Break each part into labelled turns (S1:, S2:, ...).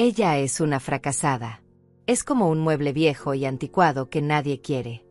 S1: Ella es una fracasada. Es como un mueble viejo y anticuado que nadie quiere.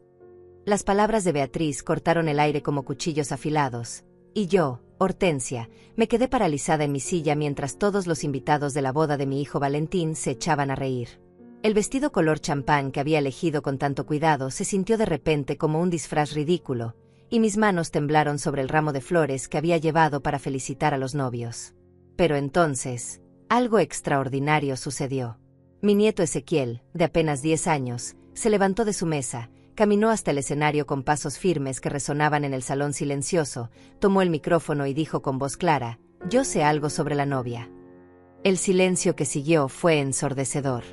S1: Las palabras de Beatriz cortaron el aire como cuchillos afilados, y yo, Hortensia, me quedé paralizada en mi silla mientras todos los invitados de la boda de mi hijo Valentín se echaban a reír. El vestido color champán que había elegido con tanto cuidado se sintió de repente como un disfraz ridículo, y mis manos temblaron sobre el ramo de flores que había llevado para felicitar a los novios. Pero entonces, algo extraordinario sucedió. Mi nieto Ezequiel, de apenas 10 años, se levantó de su mesa, caminó hasta el escenario con pasos firmes que resonaban en el salón silencioso, tomó el micrófono y dijo con voz clara: «Yo sé algo sobre la novia». El silencio que siguió fue ensordecedor.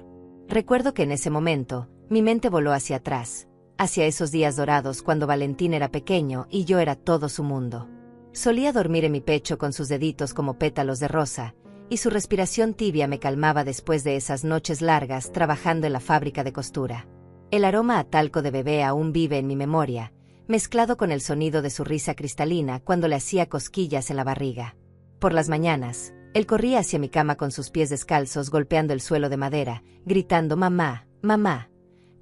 S1: Recuerdo que en ese momento, mi mente voló hacia atrás, hacia esos días dorados cuando Valentín era pequeño y yo era todo su mundo. Solía dormir en mi pecho con sus deditos como pétalos de rosa, y su respiración tibia me calmaba después de esas noches largas trabajando en la fábrica de costura. El aroma a talco de bebé aún vive en mi memoria, mezclado con el sonido de su risa cristalina cuando le hacía cosquillas en la barriga. Por las mañanas, él corría hacia mi cama con sus pies descalzos golpeando el suelo de madera, gritando «mamá, mamá»,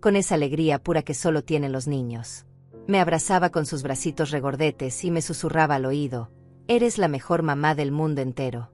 S1: con esa alegría pura que solo tienen los niños. Me abrazaba con sus bracitos regordetes y me susurraba al oído: «Eres la mejor mamá del mundo entero».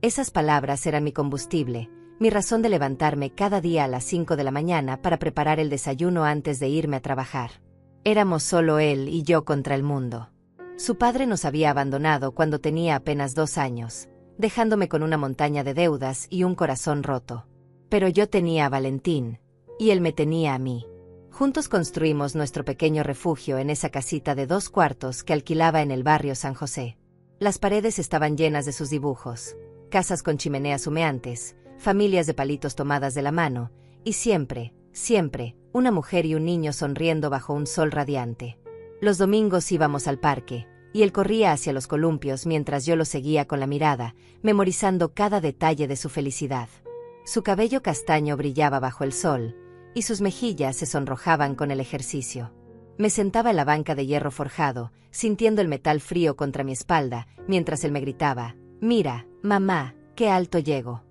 S1: Esas palabras eran mi combustible, mi razón de levantarme cada día a las 5 de la mañana para preparar el desayuno antes de irme a trabajar. Éramos solo él y yo contra el mundo. Su padre nos había abandonado cuando tenía apenas 2 años, dejándome con una montaña de deudas y un corazón roto. Pero yo tenía a Valentín, y él me tenía a mí. Juntos construimos nuestro pequeño refugio en esa casita de 2 cuartos que alquilaba en el barrio San José. Las paredes estaban llenas de sus dibujos, casas con chimeneas humeantes, familias de palitos tomadas de la mano, y siempre, siempre, una mujer y un niño sonriendo bajo un sol radiante. Los domingos íbamos al parque, y él corría hacia los columpios mientras yo lo seguía con la mirada, memorizando cada detalle de su felicidad. Su cabello castaño brillaba bajo el sol, y sus mejillas se sonrojaban con el ejercicio. Me sentaba en la banca de hierro forjado, sintiendo el metal frío contra mi espalda, mientras él me gritaba: «Mira, mamá, qué alto llego».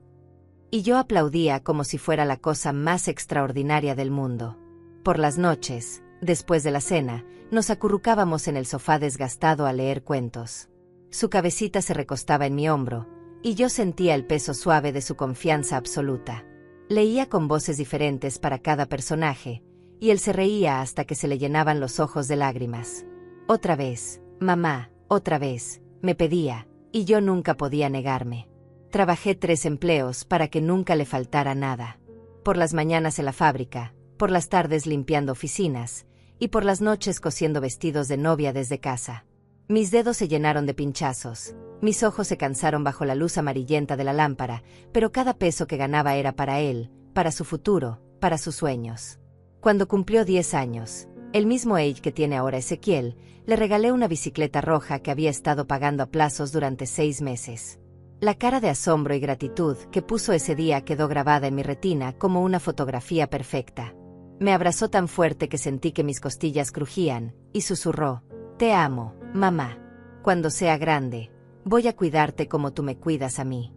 S1: Y yo aplaudía como si fuera la cosa más extraordinaria del mundo. Por las noches, después de la cena, nos acurrucábamos en el sofá desgastado a leer cuentos. Su cabecita se recostaba en mi hombro, y yo sentía el peso suave de su confianza absoluta. Leía con voces diferentes para cada personaje, y él se reía hasta que se le llenaban los ojos de lágrimas. «Otra vez, mamá, otra vez», me pedía, y yo nunca podía negarme. Trabajé 3 empleos para que nunca le faltara nada. Por las mañanas en la fábrica, por las tardes limpiando oficinas, y por las noches cosiendo vestidos de novia desde casa. Mis dedos se llenaron de pinchazos, mis ojos se cansaron bajo la luz amarillenta de la lámpara, pero cada peso que ganaba era para él, para su futuro, para sus sueños. Cuando cumplió 10 años, el mismo age que tiene ahora Ezequiel, le regalé una bicicleta roja que había estado pagando a plazos durante 6 meses. La cara de asombro y gratitud que puso ese día quedó grabada en mi retina como una fotografía perfecta. Me abrazó tan fuerte que sentí que mis costillas crujían, y susurró: «Te amo, mamá. Cuando sea grande, voy a cuidarte como tú me cuidas a mí».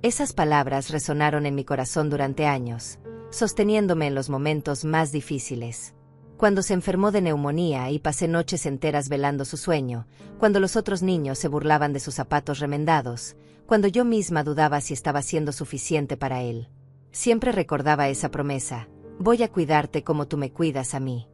S1: Esas palabras resonaron en mi corazón durante años, sosteniéndome en los momentos más difíciles. Cuando se enfermó de neumonía y pasé noches enteras velando su sueño, cuando los otros niños se burlaban de sus zapatos remendados, cuando yo misma dudaba si estaba siendo suficiente para él. Siempre recordaba esa promesa: «Voy a cuidarte como tú me cuidas a mí».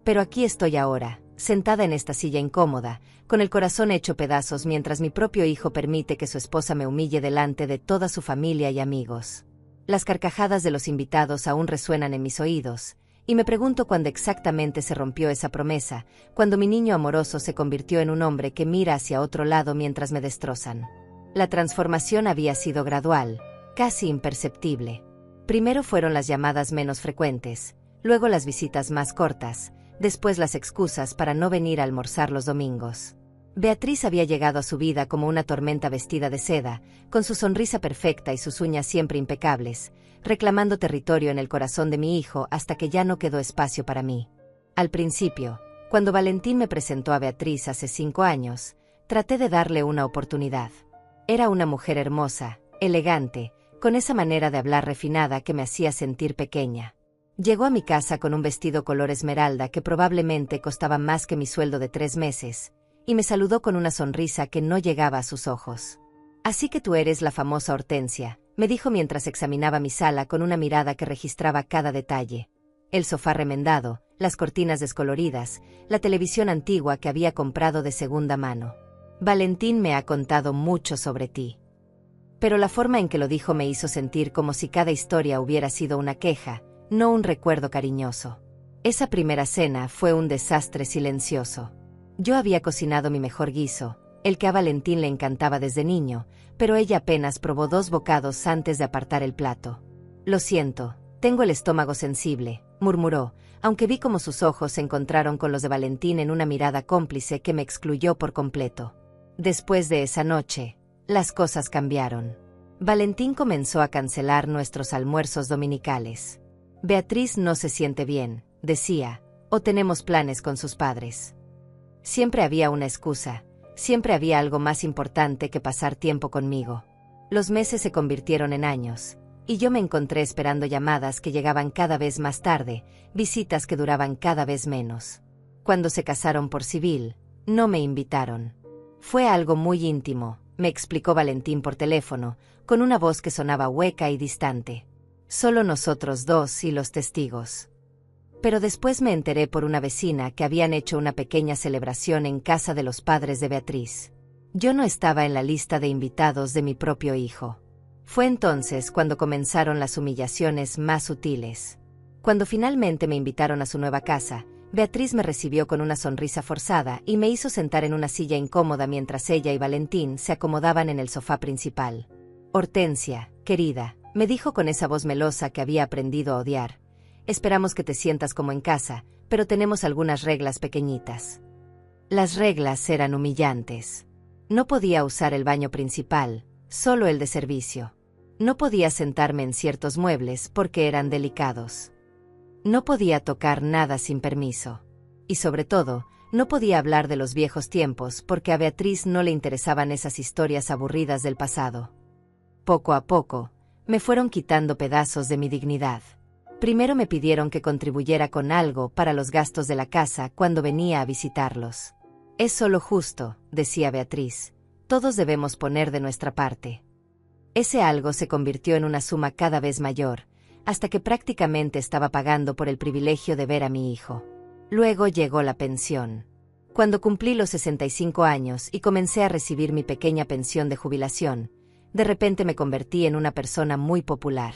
S1: Pero aquí estoy ahora, sentada en esta silla incómoda, con el corazón hecho pedazos mientras mi propio hijo permite que su esposa me humille delante de toda su familia y amigos. Las carcajadas de los invitados aún resuenan en mis oídos, y me pregunto cuándo exactamente se rompió esa promesa, cuando mi niño amoroso se convirtió en un hombre que mira hacia otro lado mientras me destrozan. La transformación había sido gradual, casi imperceptible. Primero fueron las llamadas menos frecuentes, luego las visitas más cortas, después las excusas para no venir a almorzar los domingos. Beatriz había llegado a su vida como una tormenta vestida de seda, con su sonrisa perfecta y sus uñas siempre impecables, reclamando territorio en el corazón de mi hijo hasta que ya no quedó espacio para mí. Al principio, cuando Valentín me presentó a Beatriz hace 5 años, traté de darle una oportunidad. Era una mujer hermosa, elegante, con esa manera de hablar refinada que me hacía sentir pequeña. Llegó a mi casa con un vestido color esmeralda que probablemente costaba más que mi sueldo de 3 meses, y me saludó con una sonrisa que no llegaba a sus ojos. «Así que tú eres la famosa Hortensia», me dijo mientras examinaba mi sala con una mirada que registraba cada detalle. El sofá remendado, las cortinas descoloridas, la televisión antigua que había comprado de segunda mano. «Valentín me ha contado mucho sobre ti». Pero la forma en que lo dijo me hizo sentir como si cada historia hubiera sido una queja, no un recuerdo cariñoso. Esa primera cena fue un desastre silencioso. Yo había cocinado mi mejor guiso, el que a Valentín le encantaba desde niño, pero ella apenas probó 2 bocados antes de apartar el plato. «Lo siento, tengo el estómago sensible», murmuró, aunque vi cómo sus ojos se encontraron con los de Valentín en una mirada cómplice que me excluyó por completo. Después de esa noche, las cosas cambiaron. Valentín comenzó a cancelar nuestros almuerzos dominicales. «Beatriz no se siente bien», decía, «o tenemos planes con sus padres». Siempre había una excusa, siempre había algo más importante que pasar tiempo conmigo. Los meses se convirtieron en años, y yo me encontré esperando llamadas que llegaban cada vez más tarde, visitas que duraban cada vez menos. Cuando se casaron por civil, no me invitaron. «Fue algo muy íntimo», me explicó Valentín por teléfono, con una voz que sonaba hueca y distante. «Solo nosotros 2 y los testigos». Pero después me enteré por una vecina que habían hecho una pequeña celebración en casa de los padres de Beatriz. Yo no estaba en la lista de invitados de mi propio hijo. Fue entonces cuando comenzaron las humillaciones más sutiles. Cuando finalmente me invitaron a su nueva casa, Beatriz me recibió con una sonrisa forzada y me hizo sentar en una silla incómoda mientras ella y Valentín se acomodaban en el sofá principal. «Hortensia, querida», me dijo con esa voz melosa que había aprendido a odiar, «esperamos que te sientas como en casa, pero tenemos algunas reglas pequeñitas». Las reglas eran humillantes. No podía usar el baño principal, solo el de servicio. No podía sentarme en ciertos muebles porque eran delicados. No podía tocar nada sin permiso. Y sobre todo, no podía hablar de los viejos tiempos porque a Beatriz no le interesaban esas historias aburridas del pasado. Poco a poco, me fueron quitando pedazos de mi dignidad. Primero me pidieron que contribuyera con algo para los gastos de la casa cuando venía a visitarlos. «Es solo justo», decía Beatriz, «todos debemos poner de nuestra parte». Ese algo se convirtió en una suma cada vez mayor, hasta que prácticamente estaba pagando por el privilegio de ver a mi hijo. Luego llegó la pensión. Cuando cumplí los 65 años y comencé a recibir mi pequeña pensión de jubilación, de repente me convertí en una persona muy popular.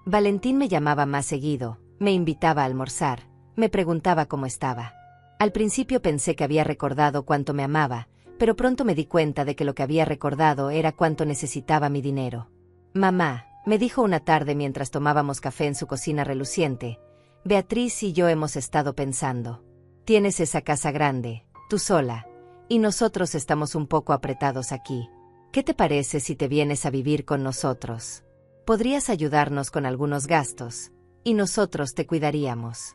S1: Valentín me llamaba más seguido, me invitaba a almorzar, me preguntaba cómo estaba. Al principio pensé que había recordado cuánto me amaba, pero pronto me di cuenta de que lo que había recordado era cuánto necesitaba mi dinero. «Mamá», me dijo una tarde mientras tomábamos café en su cocina reluciente, «Beatriz y yo hemos estado pensando. Tienes esa casa grande, tú sola, y nosotros estamos un poco apretados aquí. ¿Qué te parece si te vienes a vivir con nosotros? Podrías ayudarnos con algunos gastos, y nosotros te cuidaríamos».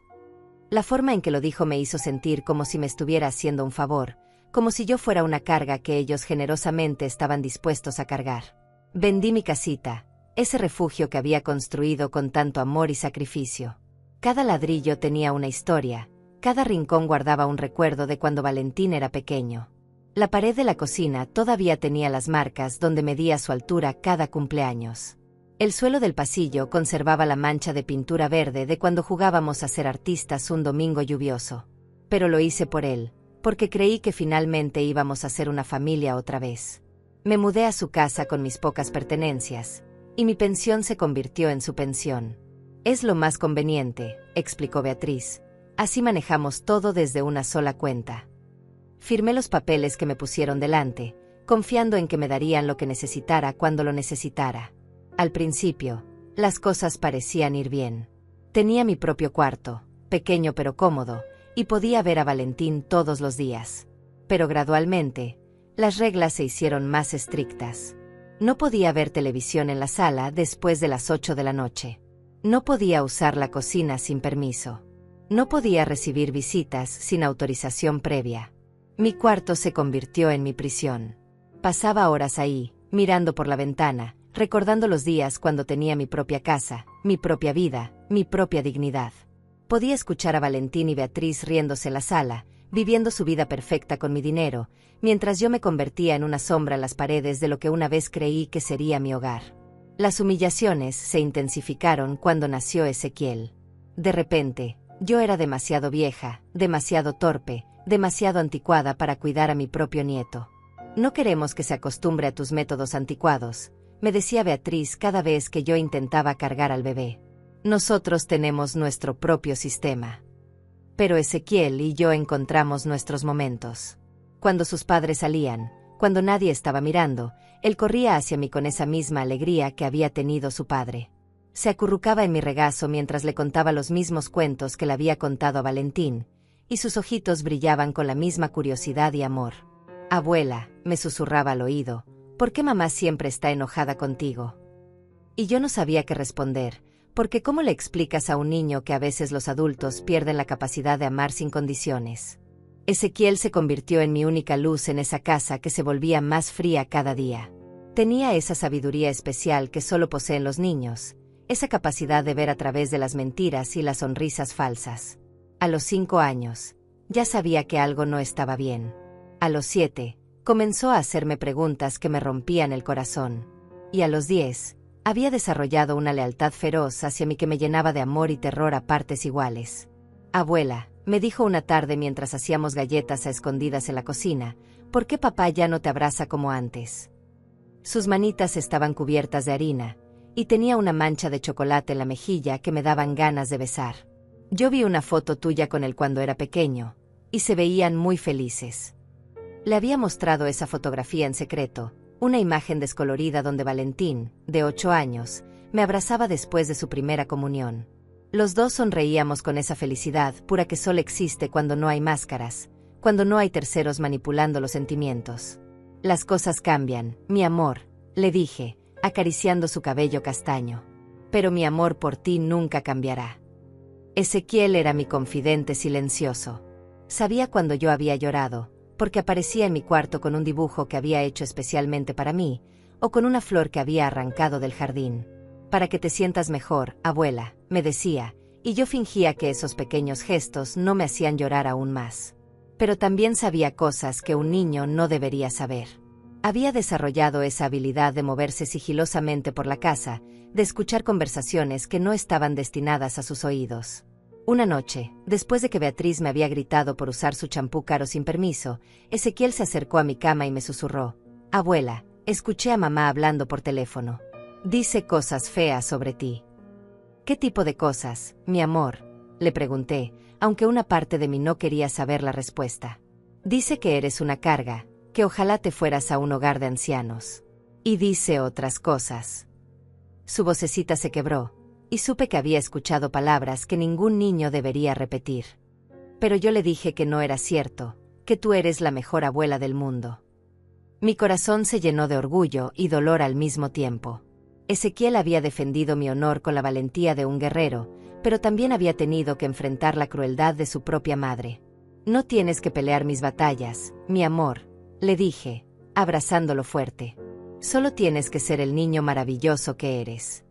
S1: La forma en que lo dijo me hizo sentir como si me estuviera haciendo un favor, como si yo fuera una carga que ellos generosamente estaban dispuestos a cargar. Vendí mi casita, ese refugio que había construido con tanto amor y sacrificio. Cada ladrillo tenía una historia, cada rincón guardaba un recuerdo de cuando Valentín era pequeño. La pared de la cocina todavía tenía las marcas donde medía su altura cada cumpleaños. El suelo del pasillo conservaba la mancha de pintura verde de cuando jugábamos a ser artistas un domingo lluvioso. Pero lo hice por él, porque creí que finalmente íbamos a ser una familia otra vez. Me mudé a su casa con mis pocas pertenencias, y mi pensión se convirtió en su pensión. «Es lo más conveniente», explicó Beatriz. «Así manejamos todo desde una sola cuenta». Firmé los papeles que me pusieron delante, confiando en que me darían lo que necesitara cuando lo necesitara. Al principio, las cosas parecían ir bien. Tenía mi propio cuarto, pequeño pero cómodo, y podía ver a Valentín todos los días. Pero gradualmente, las reglas se hicieron más estrictas. No podía ver televisión en la sala después de las 8 de la noche. No podía usar la cocina sin permiso. No podía recibir visitas sin autorización previa. Mi cuarto se convirtió en mi prisión. Pasaba horas ahí, mirando por la ventana, recordando los días cuando tenía mi propia casa, mi propia vida, mi propia dignidad. Podía escuchar a Valentín y Beatriz riéndose en la sala, viviendo su vida perfecta con mi dinero, mientras yo me convertía en una sombra en las paredes de lo que una vez creí que sería mi hogar. Las humillaciones se intensificaron cuando nació Ezequiel. De repente, yo era demasiado vieja, demasiado torpe, demasiado anticuada para cuidar a mi propio nieto. No queremos que se acostumbre a tus métodos anticuados, me decía Beatriz cada vez que yo intentaba cargar al bebé. Nosotros tenemos nuestro propio sistema. Pero Ezequiel y yo encontramos nuestros momentos. Cuando sus padres salían, cuando nadie estaba mirando, él corría hacia mí con esa misma alegría que había tenido su padre. Se acurrucaba en mi regazo mientras le contaba los mismos cuentos que le había contado a Valentín, y sus ojitos brillaban con la misma curiosidad y amor. Abuela, me susurraba al oído, ¿por qué mamá siempre está enojada contigo? Y yo no sabía qué responder, porque ¿cómo le explicas a un niño que a veces los adultos pierden la capacidad de amar sin condiciones? Ezequiel se convirtió en mi única luz en esa casa que se volvía más fría cada día. Tenía esa sabiduría especial que solo poseen los niños, esa capacidad de ver a través de las mentiras y las sonrisas falsas. A los 5 años, ya sabía que algo no estaba bien. A los 7, comenzó a hacerme preguntas que me rompían el corazón. Y a los 10, había desarrollado una lealtad feroz hacia mí que me llenaba de amor y terror a partes iguales. Abuela, me dijo una tarde mientras hacíamos galletas a escondidas en la cocina, ¿por qué papá ya no te abraza como antes? Sus manitas estaban cubiertas de harina, y tenía una mancha de chocolate en la mejilla que me daban ganas de besar. Yo vi una foto tuya con él cuando era pequeño, y se veían muy felices. Le había mostrado esa fotografía en secreto, una imagen descolorida donde Valentín, de 8 años, me abrazaba después de su primera comunión. Los dos sonreíamos con esa felicidad pura que solo existe cuando no hay máscaras, cuando no hay terceros manipulando los sentimientos. Las cosas cambian, mi amor, le dije, acariciando su cabello castaño. Pero mi amor por ti nunca cambiará. Ezequiel era mi confidente silencioso. Sabía cuando yo había llorado, porque aparecía en mi cuarto con un dibujo que había hecho especialmente para mí, o con una flor que había arrancado del jardín. Para que te sientas mejor, abuela, me decía, y yo fingía que esos pequeños gestos no me hacían llorar aún más. Pero también sabía cosas que un niño no debería saber. Había desarrollado esa habilidad de moverse sigilosamente por la casa, de escuchar conversaciones que no estaban destinadas a sus oídos. Una noche, después de que Beatriz me había gritado por usar su champú caro sin permiso, Ezequiel se acercó a mi cama y me susurró, «Abuela, escuché a mamá hablando por teléfono. Dice cosas feas sobre ti». «¿Qué tipo de cosas, mi amor?», le pregunté, aunque una parte de mí no quería saber la respuesta. «Dice que eres una carga, que ojalá te fueras a un hogar de ancianos. Y dice otras cosas». Su vocecita se quebró, y supe que había escuchado palabras que ningún niño debería repetir. Pero yo le dije que no era cierto, que tú eres la mejor abuela del mundo. Mi corazón se llenó de orgullo y dolor al mismo tiempo. Ezequiel había defendido mi honor con la valentía de un guerrero, pero también había tenido que enfrentar la crueldad de su propia madre. «No tienes que pelear mis batallas, mi amor», le dije, abrazándolo fuerte. «Solo tienes que ser el niño maravilloso que eres».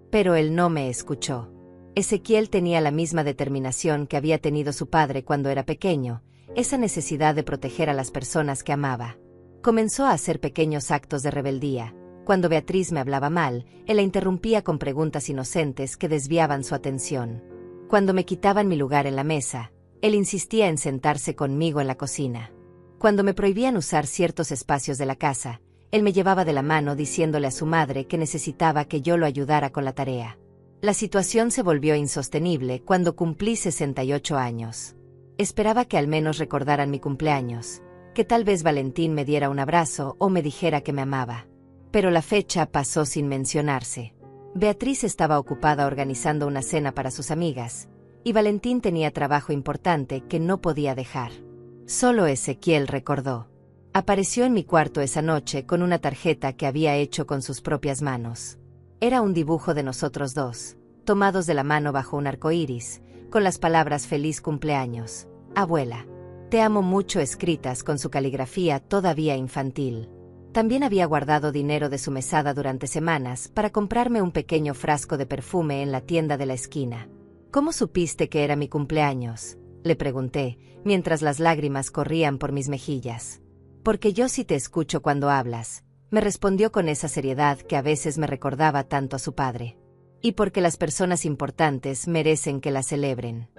S1: Pero él no me escuchó. Ezequiel tenía la misma determinación que había tenido su padre cuando era pequeño, esa necesidad de proteger a las personas que amaba. Comenzó a hacer pequeños actos de rebeldía. Cuando Beatriz me hablaba mal, él la interrumpía con preguntas inocentes que desviaban su atención. Cuando me quitaban mi lugar en la mesa, él insistía en sentarse conmigo en la cocina. Cuando me prohibían usar ciertos espacios de la casa, él me llevaba de la mano diciéndole a su madre que necesitaba que yo lo ayudara con la tarea. La situación se volvió insostenible cuando cumplí 68 años. Esperaba que al menos recordaran mi cumpleaños, que tal vez Valentín me diera un abrazo o me dijera que me amaba. Pero la fecha pasó sin mencionarse. Beatriz estaba ocupada organizando una cena para sus amigas, y Valentín tenía trabajo importante que no podía dejar. Solo Ezequiel recordó. Apareció en mi cuarto esa noche con una tarjeta que había hecho con sus propias manos. Era un dibujo de nosotros dos, tomados de la mano bajo un arco iris, con las palabras «Feliz cumpleaños, abuela. Te amo mucho» escritas con su caligrafía todavía infantil. También había guardado dinero de su mesada durante semanas para comprarme un pequeño frasco de perfume en la tienda de la esquina. ¿Cómo supiste que era mi cumpleaños?, le pregunté, mientras las lágrimas corrían por mis mejillas. Porque yo sí te escucho cuando hablas, me respondió con esa seriedad que a veces me recordaba tanto a su padre. Y porque las personas importantes merecen que la celebren.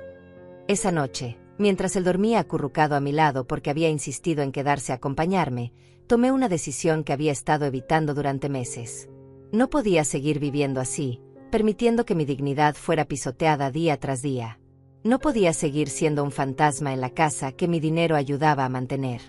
S1: Esa noche, mientras él dormía acurrucado a mi lado porque había insistido en quedarse a acompañarme, tomé una decisión que había estado evitando durante meses. No podía seguir viviendo así, permitiendo que mi dignidad fuera pisoteada día tras día. No podía seguir siendo un fantasma en la casa que mi dinero ayudaba a mantener.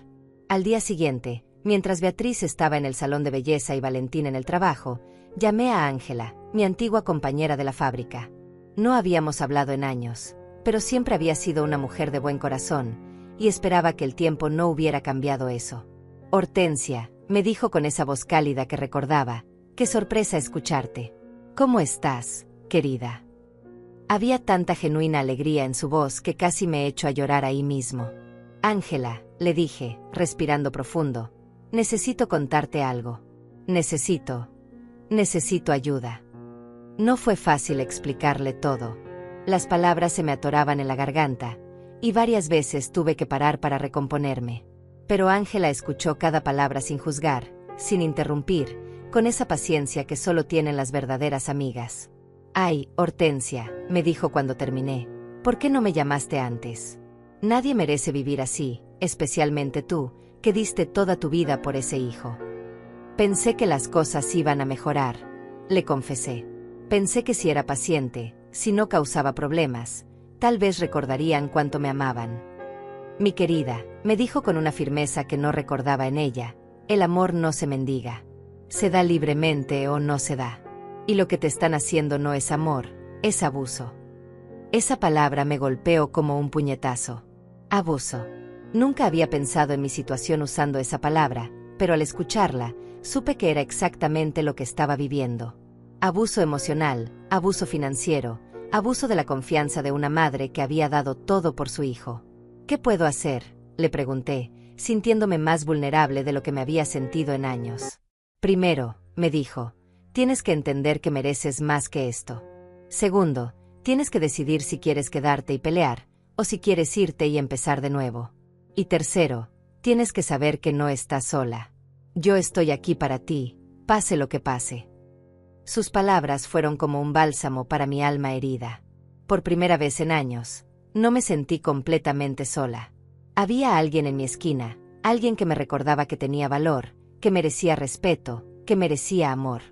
S1: Al día siguiente, mientras Beatriz estaba en el salón de belleza y Valentín en el trabajo, llamé a Ángela, mi antigua compañera de la fábrica. No habíamos hablado en años, pero siempre había sido una mujer de buen corazón, y esperaba que el tiempo no hubiera cambiado eso. Hortensia, me dijo con esa voz cálida que recordaba, qué sorpresa escucharte. ¿Cómo estás, querida? Había tanta genuina alegría en su voz que casi me echó a llorar ahí mismo. Ángela, le dije, respirando profundo, necesito contarte algo. Necesito ayuda. No fue fácil explicarle todo. Las palabras se me atoraban en la garganta, y varias veces tuve que parar para recomponerme. Pero Ángela escuchó cada palabra sin juzgar, sin interrumpir, con esa paciencia que solo tienen las verdaderas amigas. Ay, Hortensia, me dijo cuando terminé, ¿por qué no me llamaste antes? Nadie merece vivir así, especialmente tú, que diste toda tu vida por ese hijo. Pensé que las cosas iban a mejorar, le confesé. Pensé que si era paciente, si no causaba problemas, tal vez recordarían cuánto me amaban. Mi querida, me dijo con una firmeza que no recordaba en ella, el amor no se mendiga. Se da libremente o no se da. Y lo que te están haciendo no es amor, es abuso. Esa palabra me golpeó como un puñetazo. Abuso. Nunca había pensado en mi situación usando esa palabra, pero al escucharla, supe que era exactamente lo que estaba viviendo. Abuso emocional, abuso financiero, abuso de la confianza de una madre que había dado todo por su hijo. ¿Qué puedo hacer?, le pregunté, sintiéndome más vulnerable de lo que me había sentido en años. Primero, me dijo, tienes que entender que mereces más que esto. Segundo, tienes que decidir si quieres quedarte y pelear, o si quieres irte y empezar de nuevo. Y tercero, tienes que saber que no estás sola. Yo estoy aquí para ti, pase lo que pase. Sus palabras fueron como un bálsamo para mi alma herida. Por primera vez en años, no me sentí completamente sola. Había alguien en mi esquina, alguien que me recordaba que tenía valor, que merecía respeto, que merecía amor.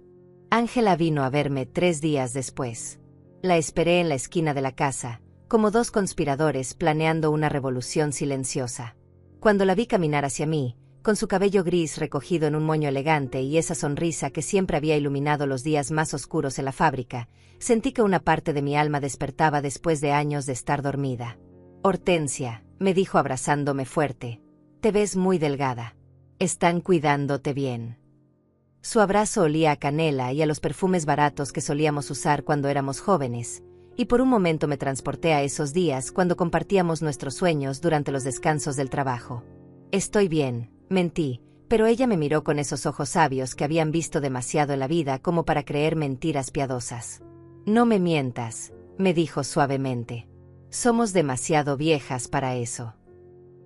S1: Ángela vino a verme 3 días después. La esperé en la esquina de la casa, como 2 conspiradores planeando una revolución silenciosa. Cuando la vi caminar hacia mí, con su cabello gris recogido en un moño elegante y esa sonrisa que siempre había iluminado los días más oscuros en la fábrica, sentí que una parte de mi alma despertaba después de años de estar dormida. Hortensia, me dijo abrazándome fuerte, te ves muy delgada. Están cuidándote bien. Su abrazo olía a canela y a los perfumes baratos que solíamos usar cuando éramos jóvenes, y por un momento me transporté a esos días cuando compartíamos nuestros sueños durante los descansos del trabajo. Estoy bien, mentí, pero ella me miró con esos ojos sabios que habían visto demasiado en la vida como para creer mentiras piadosas. No me mientas, me dijo suavemente. Somos demasiado viejas para eso.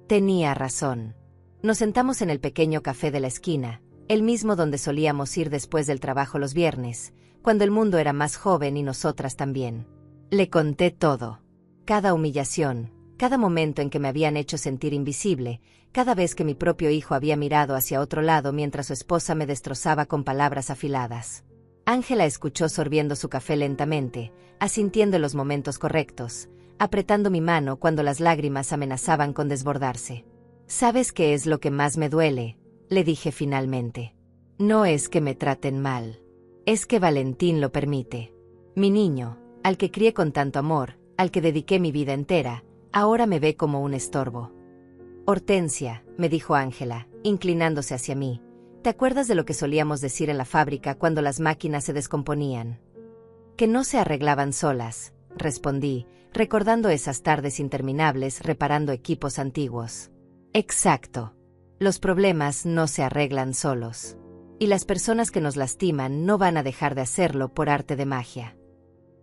S1: Tenía razón. Nos sentamos en el pequeño café de la esquina, el mismo donde solíamos ir después del trabajo los viernes, cuando el mundo era más joven y nosotras también. Le conté todo. Cada humillación, cada momento en que me habían hecho sentir invisible, cada vez que mi propio hijo había mirado hacia otro lado mientras su esposa me destrozaba con palabras afiladas. Ángela escuchó sorbiendo su café lentamente, asintiendo en los momentos correctos, apretando mi mano cuando las lágrimas amenazaban con desbordarse. ¿Sabes qué es lo que más me duele?, le dije finalmente. No es que me traten mal. Es que Valentín lo permite. Mi niño, al que crié con tanto amor, al que dediqué mi vida entera, ahora me ve como un estorbo. Hortensia, me dijo Ángela, inclinándose hacia mí, ¿te acuerdas de lo que solíamos decir en la fábrica cuando las máquinas se descomponían? Que no se arreglaban solas, respondí, recordando esas tardes interminables reparando equipos antiguos. Exacto. Los problemas no se arreglan solos. Y las personas que nos lastiman no van a dejar de hacerlo por arte de magia.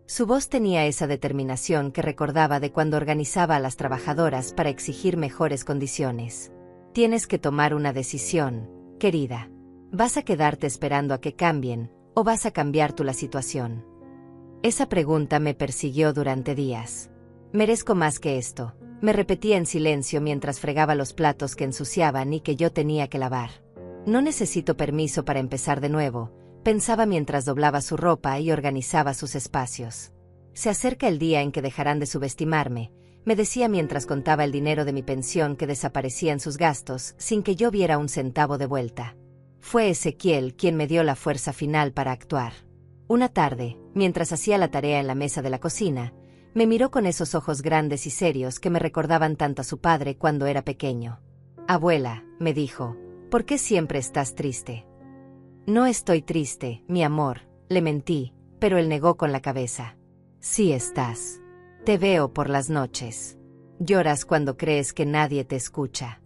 S1: Su voz tenía esa determinación que recordaba de cuando organizaba a las trabajadoras para exigir mejores condiciones. Tienes que tomar una decisión, querida. ¿Vas a quedarte esperando a que cambien, o vas a cambiar tú la situación? Esa pregunta me persiguió durante días. Merezco más que esto, me repetía en silencio mientras fregaba los platos que ensuciaban y que yo tenía que lavar. No necesito permiso para empezar de nuevo, pensaba mientras doblaba su ropa y organizaba sus espacios. Se acerca el día en que dejarán de subestimarme, me decía mientras contaba el dinero de mi pensión que desaparecía en sus gastos sin que yo viera un centavo de vuelta. Fue Ezequiel quien me dio la fuerza final para actuar. Una tarde, mientras hacía la tarea en la mesa de la cocina, me miró con esos ojos grandes y serios que me recordaban tanto a su padre cuando era pequeño. «Abuela», me dijo, «¿por qué siempre estás triste?» «No estoy triste, mi amor», le mentí, pero él negó con la cabeza. «Sí estás. Te veo por las noches. Lloras cuando crees que nadie te escucha».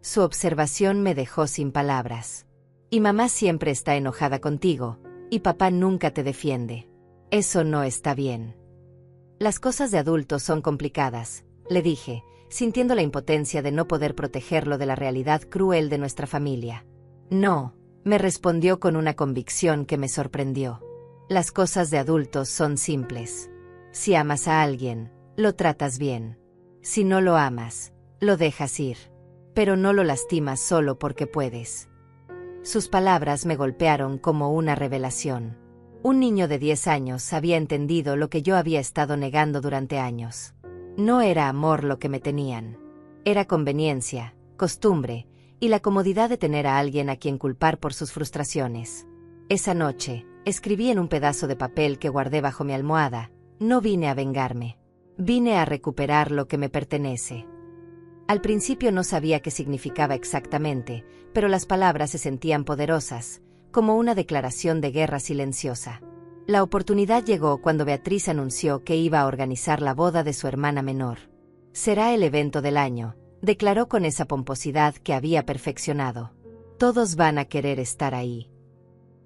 S1: Su observación me dejó sin palabras. «Y mamá siempre está enojada contigo, y papá nunca te defiende. Eso no está bien». «Las cosas de adultos son complicadas», le dije, sintiendo la impotencia de no poder protegerlo de la realidad cruel de nuestra familia. «No», me respondió con una convicción que me sorprendió. «Las cosas de adultos son simples. Si amas a alguien, lo tratas bien. Si no lo amas, lo dejas ir. Pero no lo lastimas solo porque puedes». Sus palabras me golpearon como una revelación. Un niño de 10 años había entendido lo que yo había estado negando durante años. No era amor lo que me tenían. Era conveniencia, costumbre, y la comodidad de tener a alguien a quien culpar por sus frustraciones. Esa noche, escribí en un pedazo de papel que guardé bajo mi almohada: «No vine a vengarme. Vine a recuperar lo que me pertenece». Al principio no sabía qué significaba exactamente, pero las palabras se sentían poderosas, como una declaración de guerra silenciosa. La oportunidad llegó cuando Beatriz anunció que iba a organizar la boda de su hermana menor. «Será el evento del año», declaró con esa pomposidad que había perfeccionado. «Todos van a querer estar ahí».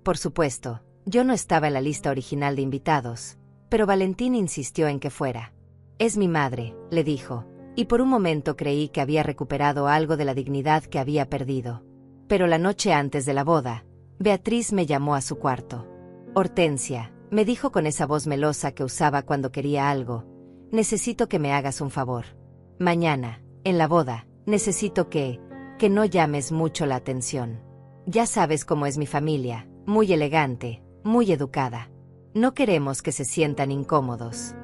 S1: Por supuesto, yo no estaba en la lista original de invitados, pero Valentín insistió en que fuera. «Es mi madre», le dijo, y por un momento creí que había recuperado algo de la dignidad que había perdido. Pero la noche antes de la boda, Beatriz me llamó a su cuarto. «Hortensia», me dijo con esa voz melosa que usaba cuando quería algo, «necesito que me hagas un favor. Mañana, en la boda, necesito que no llames mucho la atención. Ya sabes cómo es mi familia, muy elegante, muy educada. No queremos que se sientan incómodos».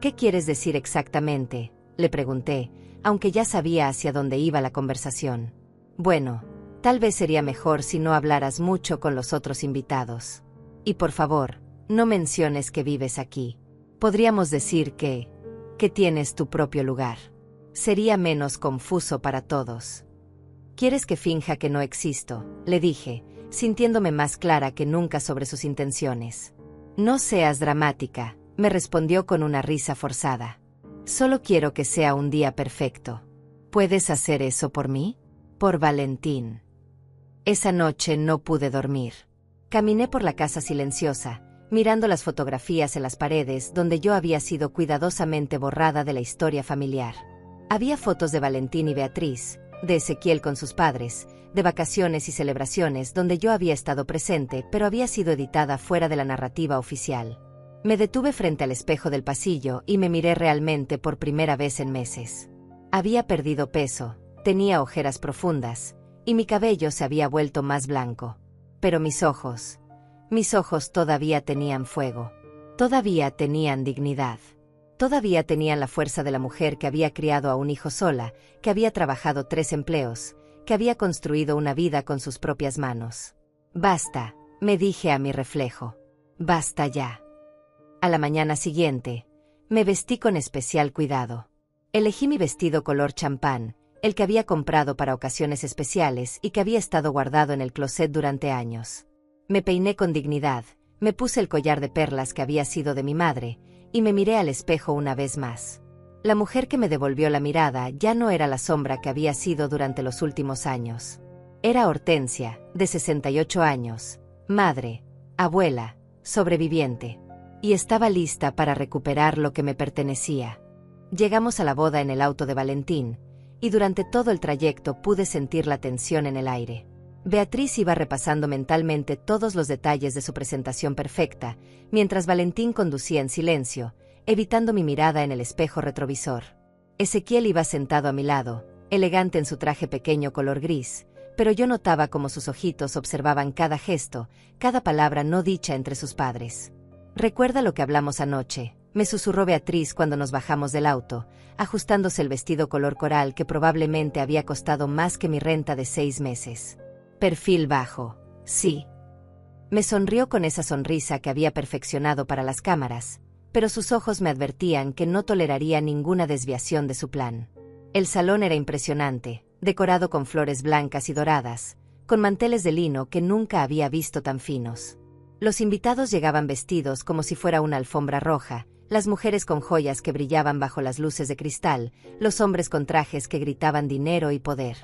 S1: «¿Qué quieres decir exactamente?», le pregunté, aunque ya sabía hacia dónde iba la conversación. «Bueno, tal vez sería mejor si no hablaras mucho con los otros invitados. Y por favor, no menciones que vives aquí. Podríamos decir que tienes tu propio lugar. Sería menos confuso para todos». «¿Quieres que finja que no existo?», le dije, sintiéndome más clara que nunca sobre sus intenciones. «No seas dramática», me respondió con una risa forzada. «Solo quiero que sea un día perfecto. ¿Puedes hacer eso por mí? Por Valentín». Esa noche no pude dormir. Caminé por la casa silenciosa, mirando las fotografías en las paredes donde yo había sido cuidadosamente borrada de la historia familiar. Había fotos de Valentín y Beatriz, de Ezequiel con sus padres, de vacaciones y celebraciones donde yo había estado presente, pero había sido editada fuera de la narrativa oficial. Me detuve frente al espejo del pasillo y me miré realmente por primera vez en meses. Había perdido peso, tenía ojeras profundas, y mi cabello se había vuelto más blanco. Pero mis ojos todavía tenían fuego. Todavía tenían dignidad. Todavía tenían la fuerza de la mujer que había criado a un hijo sola, que había trabajado 3 empleos, que había construido una vida con sus propias manos. «Basta», me dije a mi reflejo. «Basta ya». A la mañana siguiente, me vestí con especial cuidado. Elegí mi vestido color champán, el que había comprado para ocasiones especiales y que había estado guardado en el closet durante años. Me peiné con dignidad, me puse el collar de perlas que había sido de mi madre, y me miré al espejo una vez más. La mujer que me devolvió la mirada ya no era la sombra que había sido durante los últimos años. Era Hortensia, de 68 años, madre, abuela, sobreviviente. Y estaba lista para recuperar lo que me pertenecía. Llegamos a la boda en el auto de Valentín, y durante todo el trayecto pude sentir la tensión en el aire. Beatriz iba repasando mentalmente todos los detalles de su presentación perfecta, mientras Valentín conducía en silencio, evitando mi mirada en el espejo retrovisor. Ezequiel iba sentado a mi lado, elegante en su traje pequeño color gris, pero yo notaba cómo sus ojitos observaban cada gesto, cada palabra no dicha entre sus padres. «¿Recuerda lo que hablamos anoche?», me susurró Beatriz cuando nos bajamos del auto, ajustándose el vestido color coral que probablemente había costado más que mi renta de 6 meses. Perfil bajo. Sí. Me sonrió con esa sonrisa que había perfeccionado para las cámaras, pero sus ojos me advertían que no toleraría ninguna desviación de su plan. El salón era impresionante, decorado con flores blancas y doradas, con manteles de lino que nunca había visto tan finos. Los invitados llegaban vestidos como si fuera una alfombra roja, las mujeres con joyas que brillaban bajo las luces de cristal, los hombres con trajes que gritaban dinero y poder.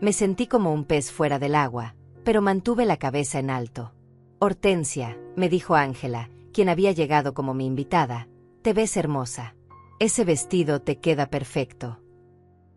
S1: Me sentí como un pez fuera del agua, pero mantuve la cabeza en alto. «Hortensia», me dijo Ángela, quien había llegado como mi invitada, «te ves hermosa. Ese vestido te queda perfecto».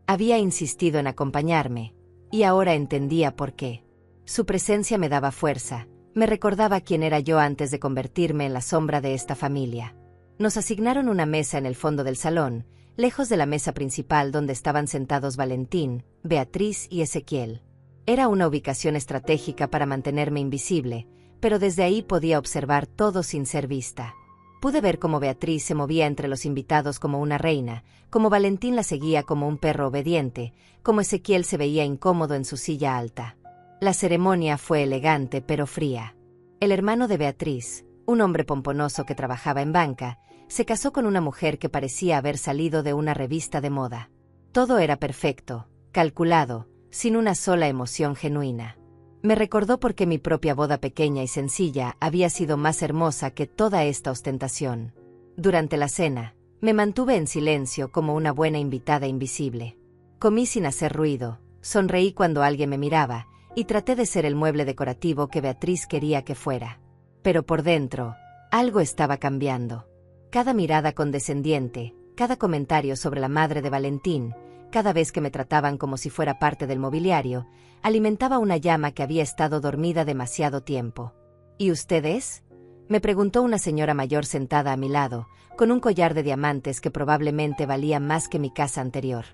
S1: Había insistido en acompañarme, y ahora entendía por qué. Su presencia me daba fuerza, me recordaba quién era yo antes de convertirme en la sombra de esta familia. Nos asignaron una mesa en el fondo del salón, lejos de la mesa principal donde estaban sentados Valentín, Beatriz y Ezequiel. Era una ubicación estratégica para mantenerme invisible, pero desde ahí podía observar todo sin ser vista. Pude ver cómo Beatriz se movía entre los invitados como una reina, cómo Valentín la seguía como un perro obediente, cómo Ezequiel se veía incómodo en su silla alta. La ceremonia fue elegante pero fría. El hermano de Beatriz, un hombre pomponoso que trabajaba en banca, se casó con una mujer que parecía haber salido de una revista de moda. Todo era perfecto, calculado, sin una sola emoción genuina. Me recordó por qué mi propia boda pequeña y sencilla había sido más hermosa que toda esta ostentación. Durante la cena, me mantuve en silencio como una buena invitada invisible. Comí sin hacer ruido, sonreí cuando alguien me miraba, y traté de ser el mueble decorativo que Beatriz quería que fuera. Pero por dentro, algo estaba cambiando. Cada mirada condescendiente, cada comentario sobre la madre de Valentín, cada vez que me trataban como si fuera parte del mobiliario, alimentaba una llama que había estado dormida demasiado tiempo. ¿Y usted es?, me preguntó una señora mayor sentada a mi lado, con un collar de diamantes que probablemente valía más que mi casa anterior.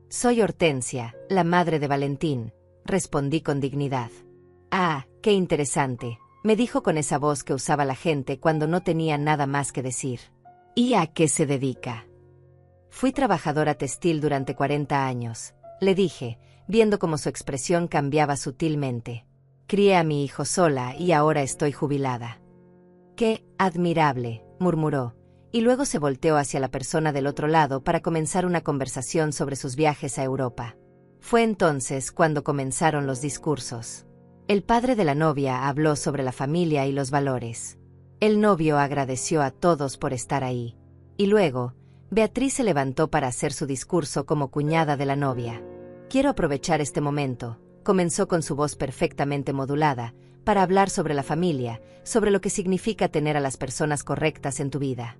S1: «Soy Hortensia, la madre de Valentín», respondí con dignidad. «Ah, qué interesante», me dijo con esa voz que usaba la gente cuando no tenía nada más que decir. «¿Y a qué se dedica?». «Fui trabajadora textil durante 40 años», le dije, viendo cómo su expresión cambiaba sutilmente. «Crié a mi hijo sola y ahora estoy jubilada». «Qué admirable», murmuró, y luego se volteó hacia la persona del otro lado para comenzar una conversación sobre sus viajes a Europa. Fue entonces cuando comenzaron los discursos. El padre de la novia habló sobre la familia y los valores. El novio agradeció a todos por estar ahí. Y luego, Beatriz se levantó para hacer su discurso como cuñada de la novia. «Quiero aprovechar este momento», comenzó con su voz perfectamente modulada, «para hablar sobre la familia, sobre lo que significa tener a las personas correctas en tu vida».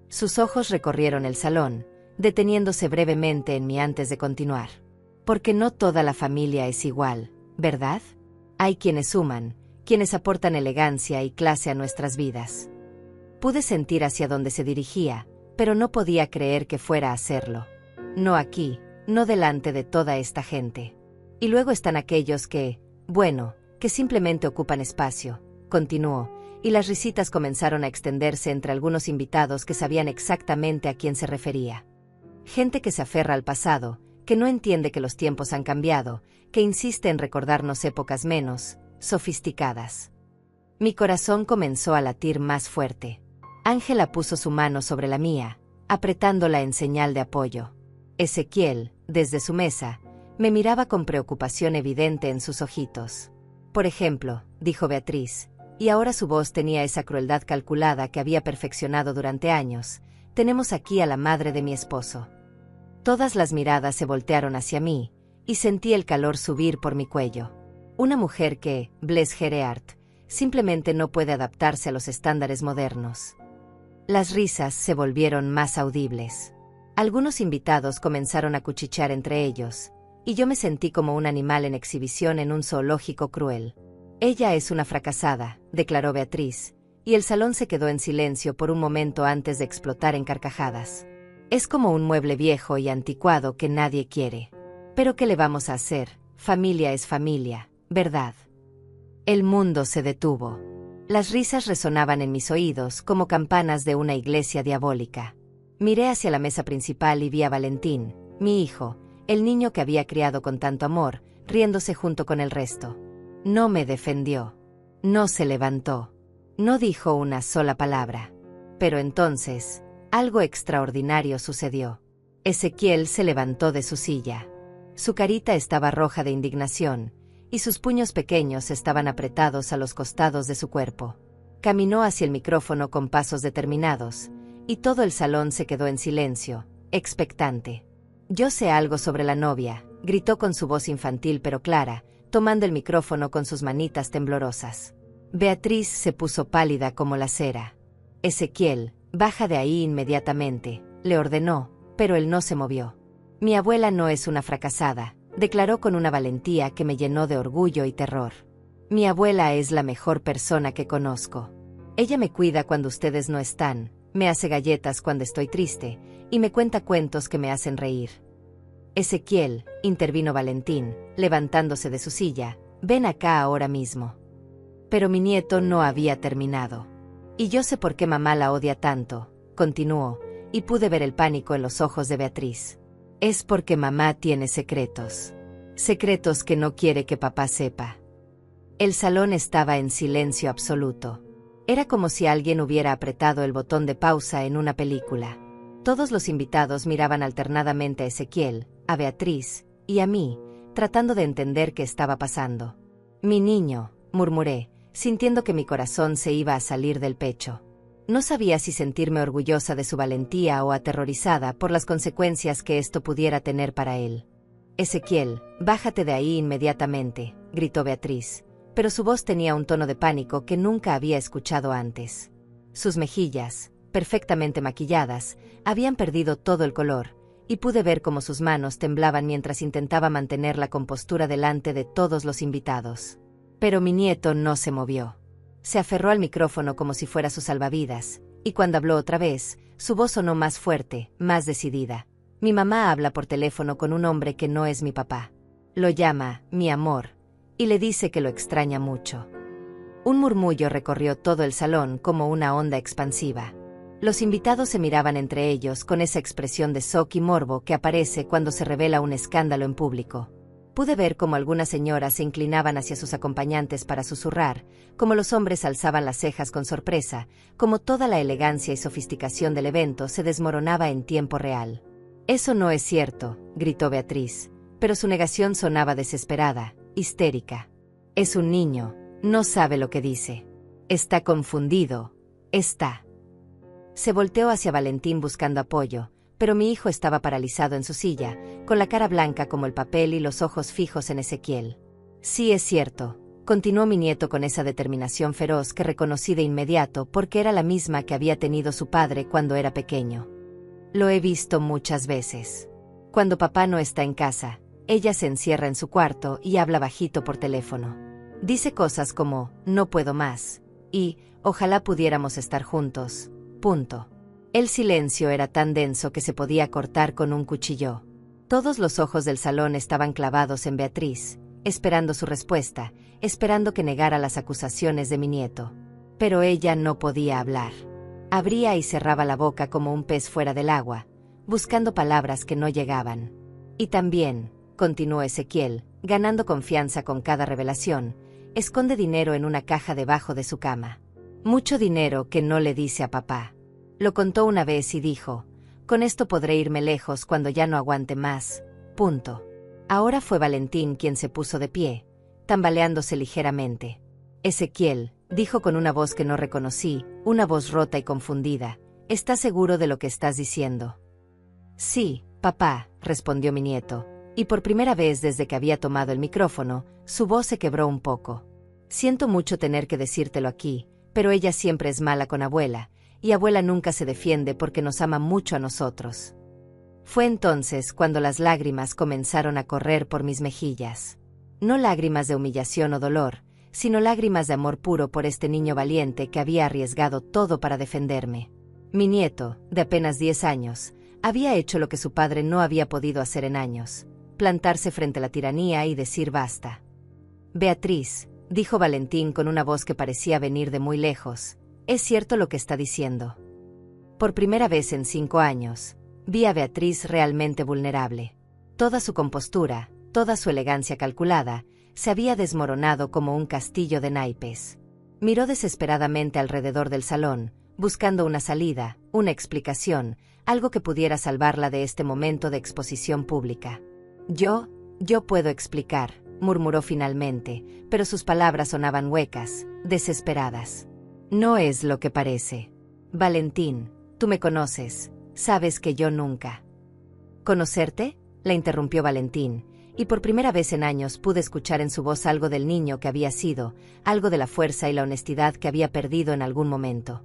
S1: Sus ojos recorrieron el salón, deteniéndose brevemente en mí antes de continuar. «Porque no toda la familia es igual, ¿verdad? Hay quienes suman, quienes aportan elegancia y clase a nuestras vidas». Pude sentir hacia dónde se dirigía, pero no podía creer que fuera a hacerlo. «No aquí, no delante de toda esta gente. Y luego están aquellos que, bueno, que simplemente ocupan espacio», continuó, y las risitas comenzaron a extenderse entre algunos invitados que sabían exactamente a quién se refería. Gente que se aferra al pasado, que no entiende que los tiempos han cambiado, que insiste en recordarnos épocas menos sofisticadas. Mi corazón comenzó a latir más fuerte. Ángela puso su mano sobre la mía, apretándola en señal de apoyo. Ezequiel, desde su mesa, me miraba con preocupación evidente en sus ojitos. «Por ejemplo», dijo Beatriz, y ahora su voz tenía esa crueldad calculada que había perfeccionado durante años, «tenemos aquí a la madre de mi esposo. Todas las miradas se voltearon hacia mí, y sentí el calor subir por mi cuello. Una mujer que, bless her heart, simplemente no puede adaptarse a los estándares modernos. Las risas se volvieron más audibles. Algunos invitados comenzaron a cuchichear entre ellos, y yo me sentí como un animal en exhibición en un zoológico cruel. Ella es una fracasada, declaró Beatriz, y el salón se quedó en silencio por un momento antes de explotar en carcajadas. Es como un mueble viejo y anticuado que nadie quiere. Pero ¿qué le vamos a hacer? Familia es familia, ¿verdad? El mundo se detuvo. Las risas resonaban en mis oídos como campanas de una iglesia diabólica. Miré hacia la mesa principal y vi a Valentín, mi hijo, el niño que había criado con tanto amor, riéndose junto con el resto. No me defendió. No se levantó. No dijo una sola palabra. Pero entonces, algo extraordinario sucedió. Ezequiel se levantó de su silla. Su carita estaba roja de indignación, y sus puños pequeños estaban apretados a los costados de su cuerpo. Caminó hacia el micrófono con pasos determinados, y todo el salón se quedó en silencio, expectante. «Yo sé algo sobre la novia», gritó con su voz infantil pero clara, tomando el micrófono con sus manitas temblorosas. Beatriz se puso pálida como la cera. «Ezequiel, baja de ahí inmediatamente», le ordenó, pero él no se movió. «Mi abuela no es una fracasada», declaró con una valentía que me llenó de orgullo y terror. «Mi abuela es la mejor persona que conozco. Ella me cuida cuando ustedes no están, me hace galletas cuando estoy triste, y me cuenta cuentos que me hacen reír». «Ezequiel», intervino Valentín, levantándose de su silla, «ven acá ahora mismo». Pero mi nieto no había terminado. «Y yo sé por qué mamá la odia tanto», continuó, y pude ver el pánico en los ojos de Beatriz. «Es porque mamá tiene secretos. Secretos que no quiere que papá sepa». El salón estaba en silencio absoluto. Era como si alguien hubiera apretado el botón de pausa en una película. Todos los invitados miraban alternadamente a Ezequiel, a Beatriz y a mí, tratando de entender qué estaba pasando. «Mi niño», murmuré, sintiendo que mi corazón se iba a salir del pecho. No sabía si sentirme orgullosa de su valentía o aterrorizada por las consecuencias que esto pudiera tener para él. «Ezequiel, bájate de ahí inmediatamente», gritó Beatriz, pero su voz tenía un tono de pánico que nunca había escuchado antes. Sus mejillas, perfectamente maquilladas, habían perdido todo el color, y pude ver cómo sus manos temblaban mientras intentaba mantener la compostura delante de todos los invitados. Pero mi nieto no se movió. Se aferró al micrófono como si fuera su salvavidas, y cuando habló otra vez, su voz sonó más fuerte, más decidida. «Mi mamá habla por teléfono con un hombre que no es mi papá. Lo llama mi amor, y le dice que lo extraña mucho». Un murmullo recorrió todo el salón como una onda expansiva. Los invitados se miraban entre ellos con esa expresión de shock y morbo que aparece cuando se revela un escándalo en público. Pude ver cómo algunas señoras se inclinaban hacia sus acompañantes para susurrar, cómo los hombres alzaban las cejas con sorpresa, cómo toda la elegancia y sofisticación del evento se desmoronaba en tiempo real. «Eso no es cierto», gritó Beatriz, pero su negación sonaba desesperada, histérica. «Es un niño, no sabe lo que dice. Está confundido, está». Se volteó hacia Valentín buscando apoyo, pero mi hijo estaba paralizado en su silla, con la cara blanca como el papel y los ojos fijos en Ezequiel. «Sí es cierto», continuó mi nieto con esa determinación feroz que reconocí de inmediato porque era la misma que había tenido su padre cuando era pequeño. «Lo he visto muchas veces. Cuando papá no está en casa, ella se encierra en su cuarto y habla bajito por teléfono. Dice cosas como, no puedo más, y, ojalá pudiéramos estar juntos, punto». El silencio era tan denso que se podía cortar con un cuchillo. Todos los ojos del salón estaban clavados en Beatriz, esperando su respuesta, esperando que negara las acusaciones de mi nieto. Pero ella no podía hablar. Abría y cerraba la boca como un pez fuera del agua, buscando palabras que no llegaban. «Y también», continuó Ezequiel, ganando confianza con cada revelación, «esconde dinero en una caja debajo de su cama. Mucho dinero que no le dice a papá. Lo contó una vez y dijo, con esto podré irme lejos cuando ya no aguante más, punto». Ahora fue Valentín quien se puso de pie, tambaleándose ligeramente. «Ezequiel», dijo con una voz que no reconocí, una voz rota y confundida, «¿estás seguro de lo que estás diciendo?» «Sí», Papá, respondió mi nieto, y por primera vez desde que había tomado el micrófono, su voz se quebró un poco. Siento mucho tener que decírtelo aquí, pero ella siempre es mala con abuela, y abuela nunca se defiende porque nos ama mucho a nosotros. Fue entonces cuando las lágrimas comenzaron a correr por mis mejillas. No lágrimas de humillación o dolor, sino lágrimas de amor puro por este niño valiente que había arriesgado todo para defenderme. Mi nieto, de apenas 10 años, había hecho lo que su padre no había podido hacer en años: plantarse frente a la tiranía y decir basta. Beatriz, dijo Valentín con una voz que parecía venir de muy lejos, es cierto lo que está diciendo. Por primera vez en 5 años, vi a Beatriz realmente vulnerable. Toda su compostura, toda su elegancia calculada, se había desmoronado como un castillo de naipes. Miró desesperadamente alrededor del salón, buscando una salida, una explicación, algo que pudiera salvarla de este momento de exposición pública. Yo puedo explicar, murmuró finalmente, pero sus palabras sonaban huecas, desesperadas. No es lo que parece. Valentín, tú me conoces, sabes que yo nunca. ¿Conocerte?, la interrumpió Valentín, y por primera vez en años pude escuchar en su voz algo del niño que había sido, algo de la fuerza y la honestidad que había perdido en algún momento.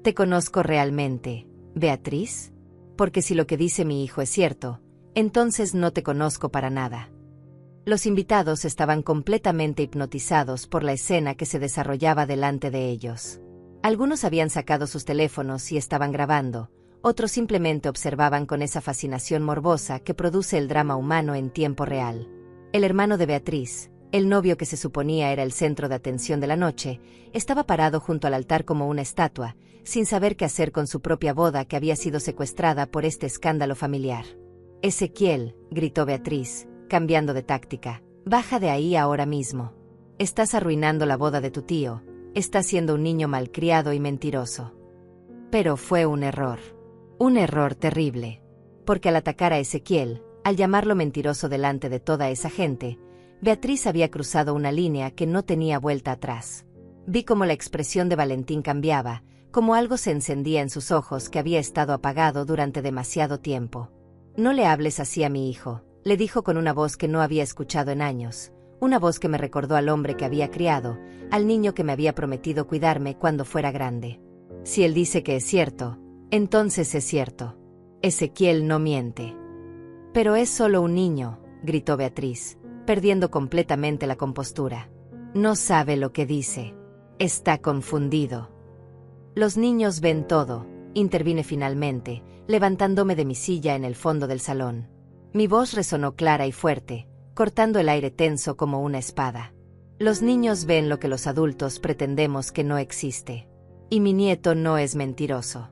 S1: ¿Te conozco realmente, Beatriz? Porque si lo que dice mi hijo es cierto, entonces no te conozco para nada. Los invitados estaban completamente hipnotizados por la escena que se desarrollaba delante de ellos. Algunos habían sacado sus teléfonos y estaban grabando, otros simplemente observaban con esa fascinación morbosa que produce el drama humano en tiempo real. El hermano de Beatriz, el novio que se suponía era el centro de atención de la noche, estaba parado junto al altar como una estatua, sin saber qué hacer con su propia boda que había sido secuestrada por este escándalo familiar. Ezequiel, gritó Beatriz, cambiando de táctica, baja de ahí ahora mismo. Estás arruinando la boda de tu tío, estás siendo un niño malcriado y mentiroso. Pero fue un error terrible. Porque al atacar a Ezequiel, al llamarlo mentiroso delante de toda esa gente, Beatriz había cruzado una línea que no tenía vuelta atrás. Vi cómo la expresión de Valentín cambiaba, como algo se encendía en sus ojos que había estado apagado durante demasiado tiempo. No le hables así a mi hijo, le dijo con una voz que no había escuchado en años, una voz que me recordó al hombre que había criado, al niño que me había prometido cuidarme cuando fuera grande. Si él dice que es cierto, entonces es cierto. Ezequiel no miente. Pero es solo un niño, gritó Beatriz, perdiendo completamente la compostura. No sabe lo que dice. Está confundido. Los niños ven todo, intervine finalmente, levantándome de mi silla en el fondo del salón. Mi voz resonó clara y fuerte, cortando el aire tenso como una espada. Los niños ven lo que los adultos pretendemos que no existe. Y mi nieto no es mentiroso.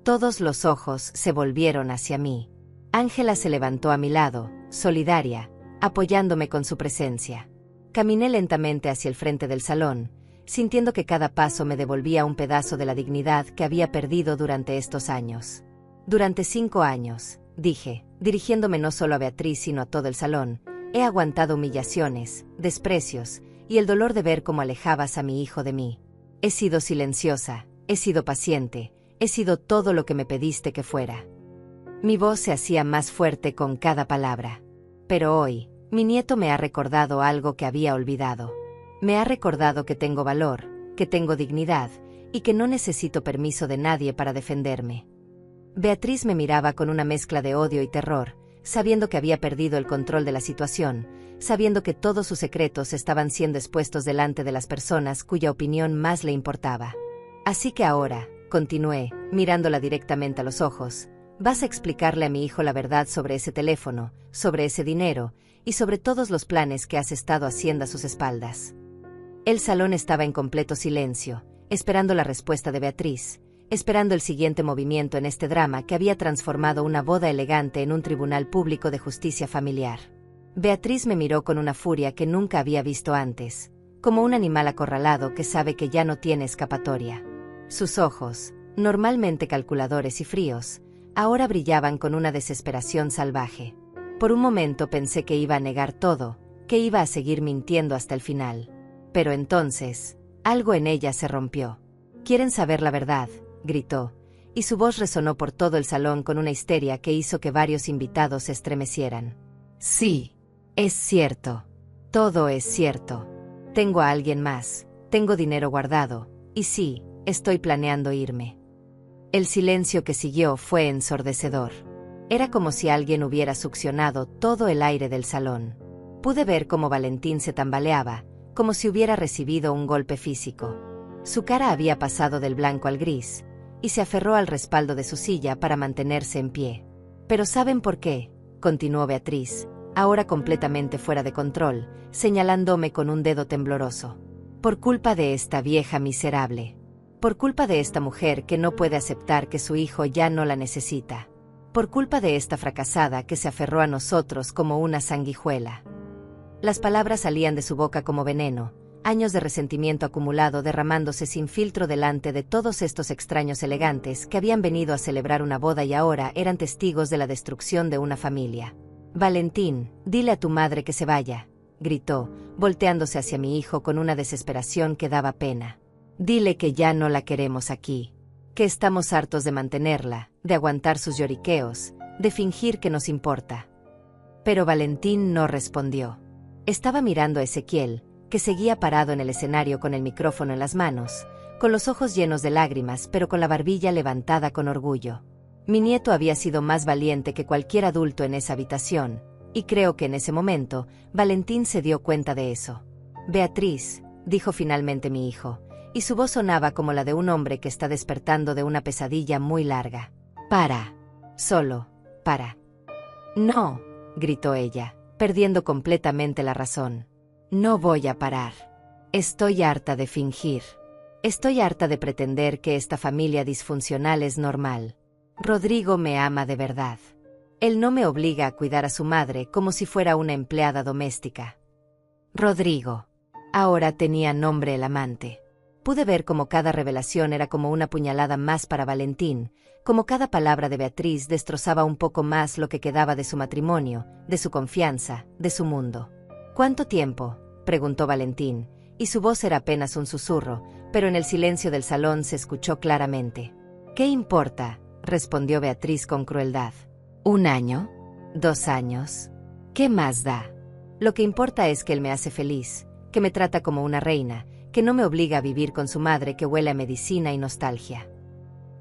S1: Todos los ojos se volvieron hacia mí. Ángela se levantó a mi lado, solidaria, apoyándome con su presencia. Caminé lentamente hacia el frente del salón, sintiendo que cada paso me devolvía un pedazo de la dignidad que había perdido durante estos años. Durante 5 años, dije, dirigiéndome no solo a Beatriz sino a todo el salón, he aguantado humillaciones, desprecios, y el dolor de ver cómo alejabas a mi hijo de mí. He sido silenciosa, he sido paciente, he sido todo lo que me pediste que fuera. Mi voz se hacía más fuerte con cada palabra. Pero hoy, mi nieto me ha recordado algo que había olvidado. Me ha recordado que tengo valor, que tengo dignidad, y que no necesito permiso de nadie para defenderme. Beatriz me miraba con una mezcla de odio y terror, sabiendo que había perdido el control de la situación, sabiendo que todos sus secretos estaban siendo expuestos delante de las personas cuya opinión más le importaba. Así que ahora, continué, mirándola directamente a los ojos, vas a explicarle a mi hijo la verdad sobre ese teléfono, sobre ese dinero, y sobre todos los planes que has estado haciendo a sus espaldas. El salón estaba en completo silencio, esperando la respuesta de Beatriz, esperando el siguiente movimiento en este drama que había transformado una boda elegante en un tribunal público de justicia familiar. Beatriz me miró con una furia que nunca había visto antes, como un animal acorralado que sabe que ya no tiene escapatoria. Sus ojos, normalmente calculadores y fríos, ahora brillaban con una desesperación salvaje. Por un momento pensé que iba a negar todo, que iba a seguir mintiendo hasta el final. Pero entonces, algo en ella se rompió. «¿Quieren saber la verdad?», gritó, y su voz resonó por todo el salón con una histeria que hizo que varios invitados se estremecieran. Sí, es cierto. Todo es cierto. Tengo a alguien más, tengo dinero guardado, y sí, estoy planeando irme. El silencio que siguió fue ensordecedor. Era como si alguien hubiera succionado todo el aire del salón. Pude ver cómo Valentín se tambaleaba, como si hubiera recibido un golpe físico. Su cara había pasado del blanco al gris, y se aferró al respaldo de su silla para mantenerse en pie. «Pero ¿saben por qué?», continuó Beatriz, ahora completamente fuera de control, señalándome con un dedo tembloroso. «Por culpa de esta vieja miserable. Por culpa de esta mujer que no puede aceptar que su hijo ya no la necesita. Por culpa de esta fracasada que se aferró a nosotros como una sanguijuela». Las palabras salían de su boca como veneno, años de resentimiento acumulado derramándose sin filtro delante de todos estos extraños elegantes que habían venido a celebrar una boda y ahora eran testigos de la destrucción de una familia. «Valentín, dile a tu madre que se vaya», gritó, volteándose hacia mi hijo con una desesperación que daba pena. «Dile que ya no la queremos aquí, que estamos hartos de mantenerla, de aguantar sus lloriqueos, de fingir que nos importa». Pero Valentín no respondió. Estaba mirando a Ezequiel, que seguía parado en el escenario con el micrófono en las manos, con los ojos llenos de lágrimas pero con la barbilla levantada con orgullo. Mi nieto había sido más valiente que cualquier adulto en esa habitación, y creo que en ese momento, Valentín se dio cuenta de eso. «Beatriz», dijo finalmente mi hijo, y su voz sonaba como la de un hombre que está despertando de una pesadilla muy larga. «Para. Solo, para». «No», gritó ella, perdiendo completamente la razón. «No voy a parar. Estoy harta de fingir. Estoy harta de pretender que esta familia disfuncional es normal. Rodrigo me ama de verdad. Él no me obliga a cuidar a su madre como si fuera una empleada doméstica». Rodrigo. Ahora tenía nombre el amante. Pude ver cómo cada revelación era como una puñalada más para Valentín, como cada palabra de Beatriz destrozaba un poco más lo que quedaba de su matrimonio, de su confianza, de su mundo. «¿Cuánto tiempo?», preguntó Valentín, y su voz era apenas un susurro, pero en el silencio del salón se escuchó claramente. «¿Qué importa?», respondió Beatriz con crueldad. «¿1 año? ¿2 años? ¿Qué más da? Lo que importa es que él me hace feliz, que me trata como una reina, que no me obliga a vivir con su madre que huele a medicina y nostalgia».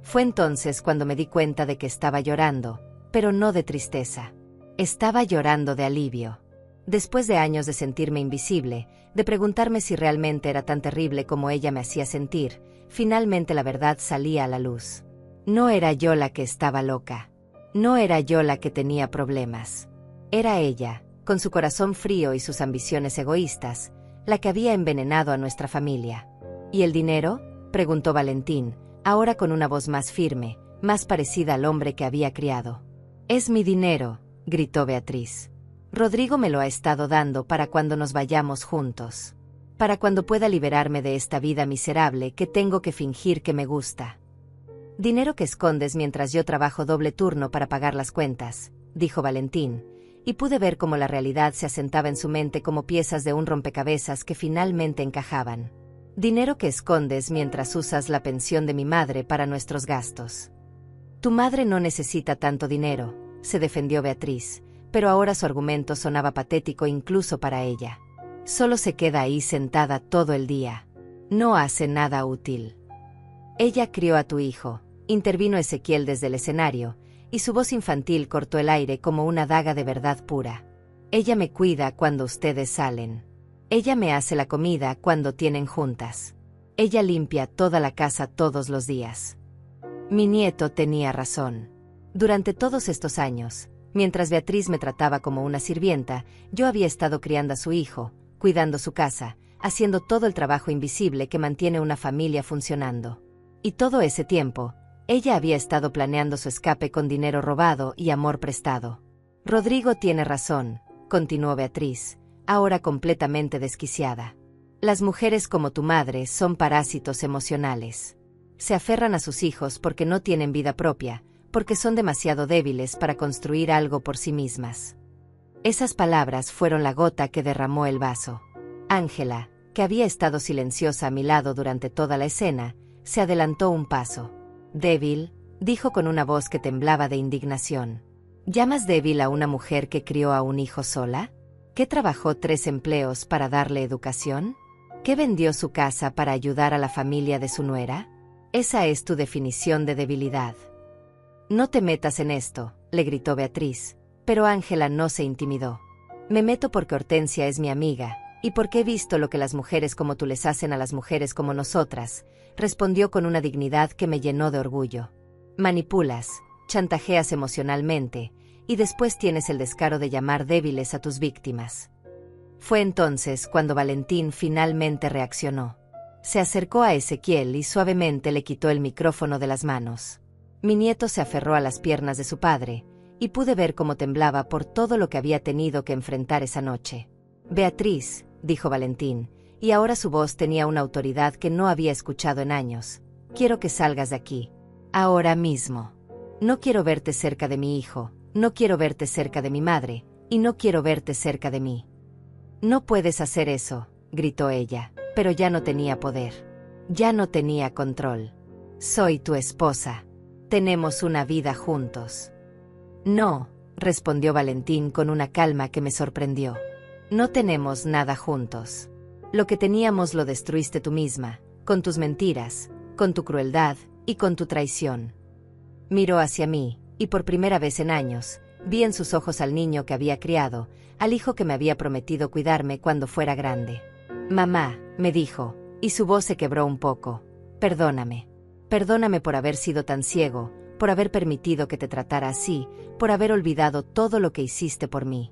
S1: Fue entonces cuando me di cuenta de que estaba llorando, pero no de tristeza. Estaba llorando de alivio. Después de años de sentirme invisible, de preguntarme si realmente era tan terrible como ella me hacía sentir, finalmente la verdad salía a la luz. No era yo la que estaba loca. No era yo la que tenía problemas. Era ella, con su corazón frío y sus ambiciones egoístas, la que había envenenado a nuestra familia. «¿Y el dinero?», preguntó Valentín, ahora con una voz más firme, más parecida al hombre que había criado. «Es mi dinero», gritó Beatriz. «Rodrigo me lo ha estado dando para cuando nos vayamos juntos. Para cuando pueda liberarme de esta vida miserable que tengo que fingir que me gusta». «Dinero que escondes mientras yo trabajo doble turno para pagar las cuentas», dijo Valentín, y pude ver cómo la realidad se asentaba en su mente como piezas de un rompecabezas que finalmente encajaban. «Dinero que escondes mientras usas la pensión de mi madre para nuestros gastos». «Tu madre no necesita tanto dinero», se defendió Beatriz, pero ahora su argumento sonaba patético incluso para ella. «Solo se queda ahí sentada todo el día. No hace nada útil». «Ella crió a tu hijo», intervino Ezequiel desde el escenario, y su voz infantil cortó el aire como una daga de verdad pura. «Ella me cuida cuando ustedes salen. Ella me hace la comida cuando tienen juntas. Ella limpia toda la casa todos los días». Mi nieto tenía razón. Durante todos estos años, mientras Beatriz me trataba como una sirvienta, yo había estado criando a su hijo, cuidando su casa, haciendo todo el trabajo invisible que mantiene una familia funcionando. Y todo ese tiempo, ella había estado planeando su escape con dinero robado y amor prestado. «Rodrigo tiene razón», continuó Beatriz, ahora completamente desquiciada. «Las mujeres como tu madre son parásitos emocionales. Se aferran a sus hijos porque no tienen vida propia, porque son demasiado débiles para construir algo por sí mismas». Esas palabras fueron la gota que derramó el vaso. Ángela, que había estado silenciosa a mi lado durante toda la escena, se adelantó un paso. «Débil», dijo con una voz que temblaba de indignación. ¿Llamas débil a una mujer que crió a un hijo sola? ¿Qué trabajó 3 empleos para darle educación? ¿Qué vendió su casa para ayudar a la familia de su nuera? Esa es tu definición de debilidad. No te metas en esto, le gritó Beatriz, pero Ángela no se intimidó. Me meto porque Hortensia es mi amiga, y porque he visto lo que las mujeres como tú les hacen a las mujeres como nosotras, respondió con una dignidad que me llenó de orgullo. Manipulas, chantajeas emocionalmente, y después tienes el descaro de llamar débiles a tus víctimas. Fue entonces cuando Valentín finalmente reaccionó. Se acercó a Ezequiel y suavemente le quitó el micrófono de las manos. Mi nieto se aferró a las piernas de su padre, y pude ver cómo temblaba por todo lo que había tenido que enfrentar esa noche. Beatriz, dijo Valentín, y ahora su voz tenía una autoridad que no había escuchado en años. Quiero que salgas de aquí. Ahora mismo. No quiero verte cerca de mi hijo, no quiero verte cerca de mi madre, y no quiero verte cerca de mí. No puedes hacer eso, gritó ella, pero ya no tenía poder. Ya no tenía control. Soy tu esposa. Tenemos una vida juntos. No, respondió Valentín con una calma que me sorprendió. No tenemos nada juntos. Lo que teníamos lo destruiste tú misma, con tus mentiras, con tu crueldad y con tu traición. Miró hacia mí, y por primera vez en años, vi en sus ojos al niño que había criado, al hijo que me había prometido cuidarme cuando fuera grande. Mamá, me dijo, y su voz se quebró un poco. Perdóname. Perdóname por haber sido tan ciego, por haber permitido que te tratara así, por haber olvidado todo lo que hiciste por mí.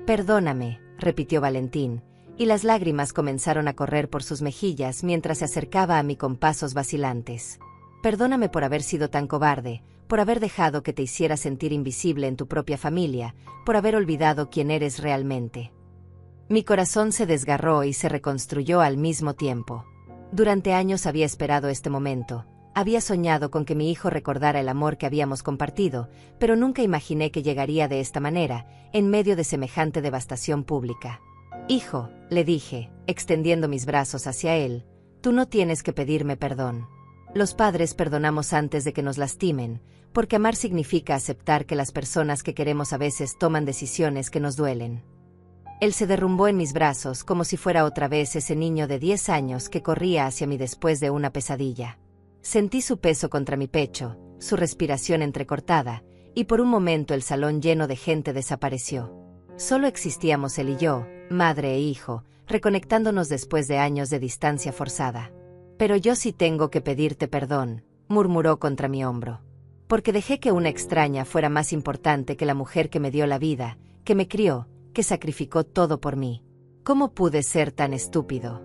S1: Perdóname, repitió Valentín, y las lágrimas comenzaron a correr por sus mejillas mientras se acercaba a mí con pasos vacilantes. Perdóname por haber sido tan cobarde, por haber dejado que te hiciera sentir invisible en tu propia familia, por haber olvidado quién eres realmente. Mi corazón se desgarró y se reconstruyó al mismo tiempo. Durante años había esperado este momento. Había soñado con que mi hijo recordara el amor que habíamos compartido, pero nunca imaginé que llegaría de esta manera, en medio de semejante devastación pública. Hijo, le dije, extendiendo mis brazos hacia él, tú no tienes que pedirme perdón. Los padres perdonamos antes de que nos lastimen, porque amar significa aceptar que las personas que queremos a veces toman decisiones que nos duelen. Él se derrumbó en mis brazos como si fuera otra vez ese niño de 10 años que corría hacia mí después de una pesadilla. Sentí su peso contra mi pecho, su respiración entrecortada, y por un momento el salón lleno de gente desapareció. Solo existíamos él y yo, madre e hijo, reconectándonos después de años de distancia forzada. Pero yo sí tengo que pedirte perdón, murmuró contra mi hombro. Porque dejé que una extraña fuera más importante que la mujer que me dio la vida, que me crió, que sacrificó todo por mí. ¿Cómo pude ser tan estúpido?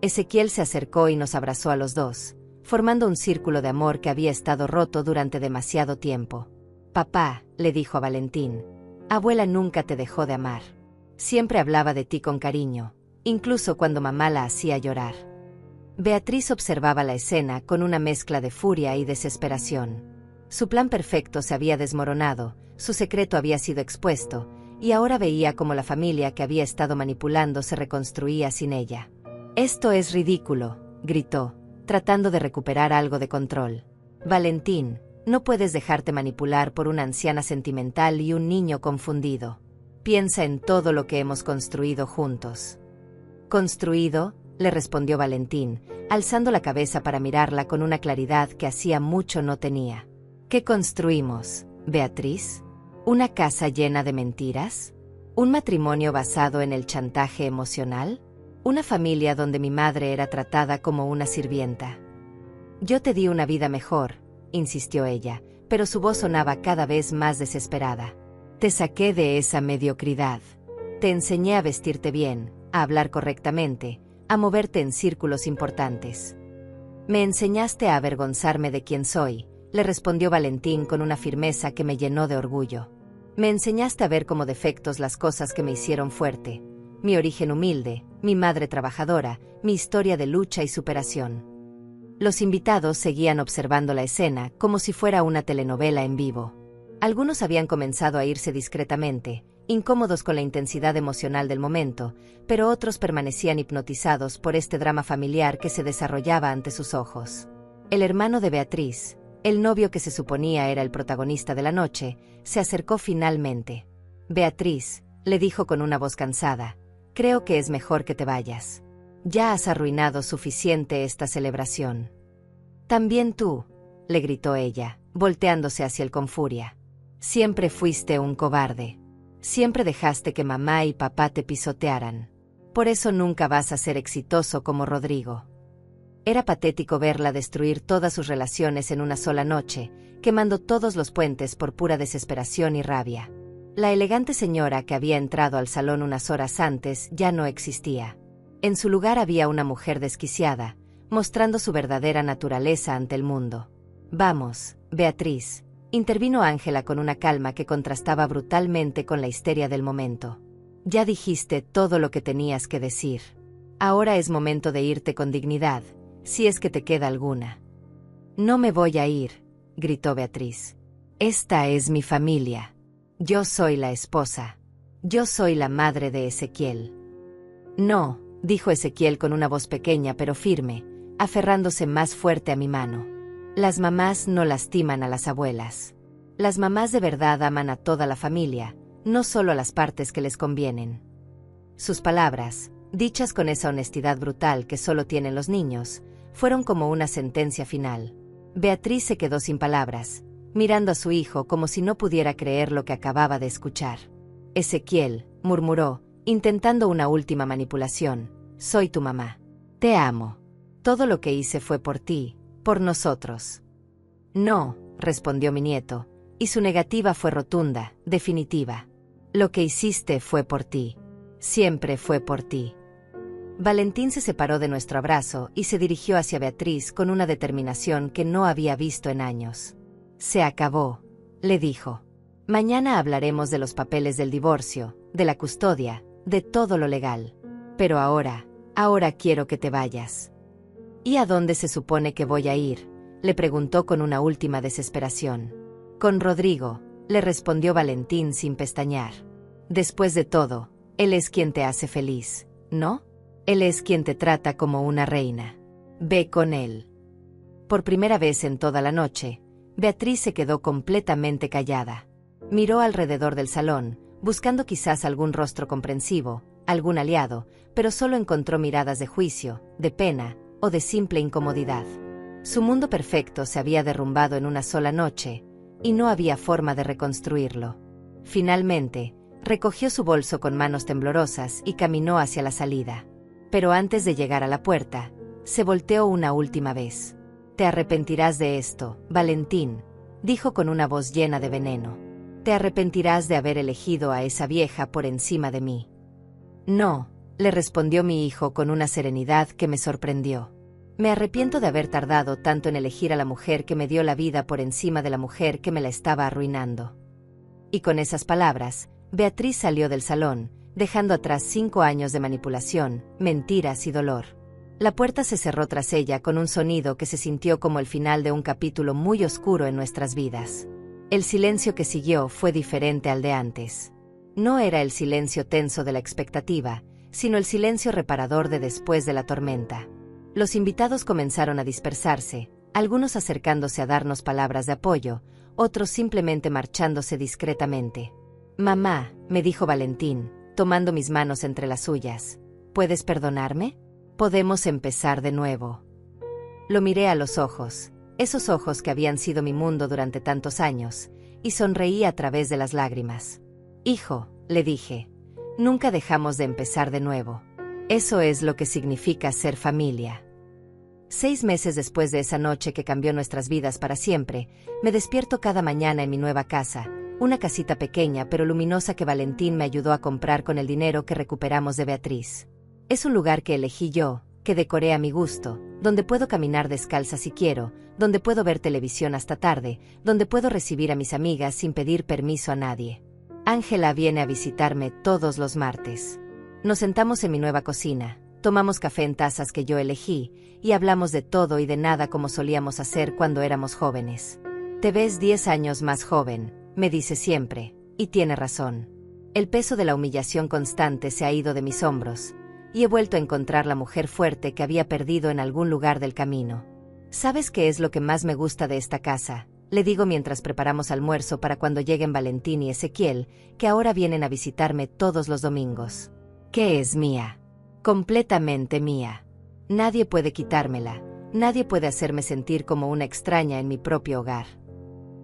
S1: Ezequiel se acercó y nos abrazó a los dos, formando un círculo de amor que había estado roto durante demasiado tiempo. Papá, le dijo a Valentín, abuela nunca te dejó de amar. Siempre hablaba de ti con cariño, incluso cuando mamá la hacía llorar. Beatriz observaba la escena con una mezcla de furia y desesperación. Su plan perfecto se había desmoronado, su secreto había sido expuesto, y ahora veía cómo la familia que había estado manipulando se reconstruía sin ella. «Esto es ridículo», gritó, tratando de recuperar algo de control. «Valentín, no puedes dejarte manipular por una anciana sentimental y un niño confundido. Piensa en todo lo que hemos construido juntos». «¿Construido?», le respondió Valentín, alzando la cabeza para mirarla con una claridad que hacía mucho no tenía. «¿Qué construimos, Beatriz? ¿Una casa llena de mentiras? ¿Un matrimonio basado en el chantaje emocional? ¿Una familia donde mi madre era tratada como una sirvienta? Yo te di una vida mejor», insistió ella, pero su voz sonaba cada vez más desesperada. «Te saqué de esa mediocridad. Te enseñé a vestirte bien, a hablar correctamente, a moverte en círculos importantes. Me enseñaste a avergonzarme de quién soy», le respondió Valentín con una firmeza que me llenó de orgullo. «Me enseñaste a ver como defectos las cosas que me hicieron fuerte, mi origen humilde, mi madre trabajadora, mi historia de lucha y superación». Los invitados seguían observando la escena como si fuera una telenovela en vivo. Algunos habían comenzado a irse discretamente, incómodos con la intensidad emocional del momento, pero otros permanecían hipnotizados por este drama familiar que se desarrollaba ante sus ojos. El hermano de Beatriz, El novio que se suponía era el protagonista de la noche, se acercó finalmente. Beatriz, le dijo con una voz cansada, creo que es mejor que te vayas. Ya has arruinado suficiente esta celebración. También tú, le gritó ella, volteándose hacia él con furia. Siempre fuiste un cobarde. Siempre dejaste que mamá y papá te pisotearan. Por eso nunca vas a ser exitoso como Rodrigo. Era patético verla destruir todas sus relaciones en una sola noche, quemando todos los puentes por pura desesperación y rabia. La elegante señora que había entrado al salón unas horas antes ya no existía. En su lugar había una mujer desquiciada, mostrando su verdadera naturaleza ante el mundo. Vamos, Beatriz, intervino Ángela con una calma que contrastaba brutalmente con la histeria del momento. Ya dijiste todo lo que tenías que decir. Ahora es momento de irte con dignidad, si es que te queda alguna. No me voy a ir, gritó Beatriz. Esta es mi familia. Yo soy la esposa. Yo soy la madre de Ezequiel. No, dijo Ezequiel con una voz pequeña pero firme, aferrándose más fuerte a mi mano. Las mamás no lastiman a las abuelas. Las mamás de verdad aman a toda la familia, no solo a las partes que les convienen. Sus palabras, dichas con esa honestidad brutal que solo tienen los niños, fueron como una sentencia final. Beatriz se quedó sin palabras, mirando a su hijo como si no pudiera creer lo que acababa de escuchar. Ezequiel, murmuró, intentando una última manipulación, soy tu mamá. Te amo. Todo lo que hice fue por ti, por nosotros. No, respondió mi nieto, y su negativa fue rotunda, definitiva. Lo que hiciste fue por ti. Siempre fue por ti. Valentín se separó de nuestro abrazo y se dirigió hacia Beatriz con una determinación que no había visto en años. Se acabó, le dijo. Mañana hablaremos de los papeles del divorcio, de la custodia, de todo lo legal. Pero ahora quiero que te vayas. ¿Y a dónde se supone que voy a ir?, le preguntó con una última desesperación. Con Rodrigo, le respondió Valentín sin pestañear. Después de todo, él es quien te hace feliz, ¿no? Él es quien te trata como una reina. Ve con él. Por primera vez en toda la noche, Beatriz se quedó completamente callada. Miró alrededor del salón, buscando quizás algún rostro comprensivo, algún aliado, pero solo encontró miradas de juicio, de pena o de simple incomodidad. Su mundo perfecto se había derrumbado en una sola noche, y no había forma de reconstruirlo. Finalmente, recogió su bolso con manos temblorosas y caminó hacia la salida. Pero antes de llegar a la puerta, se volteó una última vez. Te arrepentirás de esto, Valentín, dijo con una voz llena de veneno. Te arrepentirás de haber elegido a esa vieja por encima de mí. No, le respondió mi hijo con una serenidad que me sorprendió. Me arrepiento de haber tardado tanto en elegir a la mujer que me dio la vida por encima de la mujer que me la estaba arruinando. Y con esas palabras, Beatriz salió del salón, dejando atrás 5 años de manipulación, mentiras y dolor. La puerta se cerró tras ella con un sonido que se sintió como el final de un capítulo muy oscuro en nuestras vidas. El silencio que siguió fue diferente al de antes. No era el silencio tenso de la expectativa, sino el silencio reparador de después de la tormenta. Los invitados comenzaron a dispersarse, algunos acercándose a darnos palabras de apoyo, otros simplemente marchándose discretamente. Mamá, me dijo Valentín, tomando mis manos entre las suyas, ¿puedes perdonarme? Podemos empezar de nuevo. Lo miré a los ojos, esos ojos que habían sido mi mundo durante tantos años, y sonreí a través de las lágrimas. Hijo, le dije, nunca dejamos de empezar de nuevo. Eso es lo que significa ser familia. 6 meses después de esa noche que cambió nuestras vidas para siempre, me despierto cada mañana en mi nueva casa, una casita pequeña pero luminosa que Valentín me ayudó a comprar con el dinero que recuperamos de Beatriz. Es un lugar que elegí yo, que decoré a mi gusto, donde puedo caminar descalza si quiero, donde puedo ver televisión hasta tarde, donde puedo recibir a mis amigas sin pedir permiso a nadie. Ángela viene a visitarme todos los martes. Nos sentamos en mi nueva cocina, tomamos café en tazas que yo elegí, y hablamos de todo y de nada como solíamos hacer cuando éramos jóvenes. Te ves 10 años más joven, me dice siempre, y tiene razón. El peso de la humillación constante se ha ido de mis hombros, y he vuelto a encontrar la mujer fuerte que había perdido en algún lugar del camino. ¿Sabes qué es lo que más me gusta de esta casa?, le digo mientras preparamos almuerzo para cuando lleguen Valentín y Ezequiel, que ahora vienen a visitarme todos los domingos. Que es mía. Completamente mía. Nadie puede quitármela, nadie puede hacerme sentir como una extraña en mi propio hogar.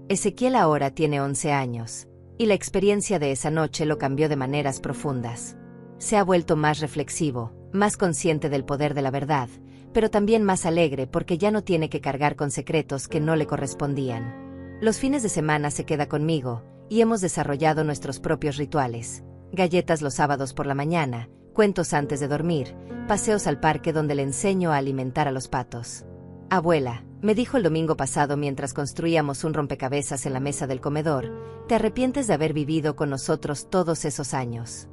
S1: Ezequiel ahora tiene 11 años, y la experiencia de esa noche lo cambió de maneras profundas. Se ha vuelto más reflexivo, más consciente del poder de la verdad, pero también más alegre porque ya no tiene que cargar con secretos que no le correspondían. Los fines de semana se queda conmigo, y hemos desarrollado nuestros propios rituales. Galletas los sábados por la mañana, cuentos antes de dormir, paseos al parque donde le enseño a alimentar a los patos. Abuela, me dijo el domingo pasado mientras construíamos un rompecabezas en la mesa del comedor, ¿te arrepientes de haber vivido con nosotros todos esos años?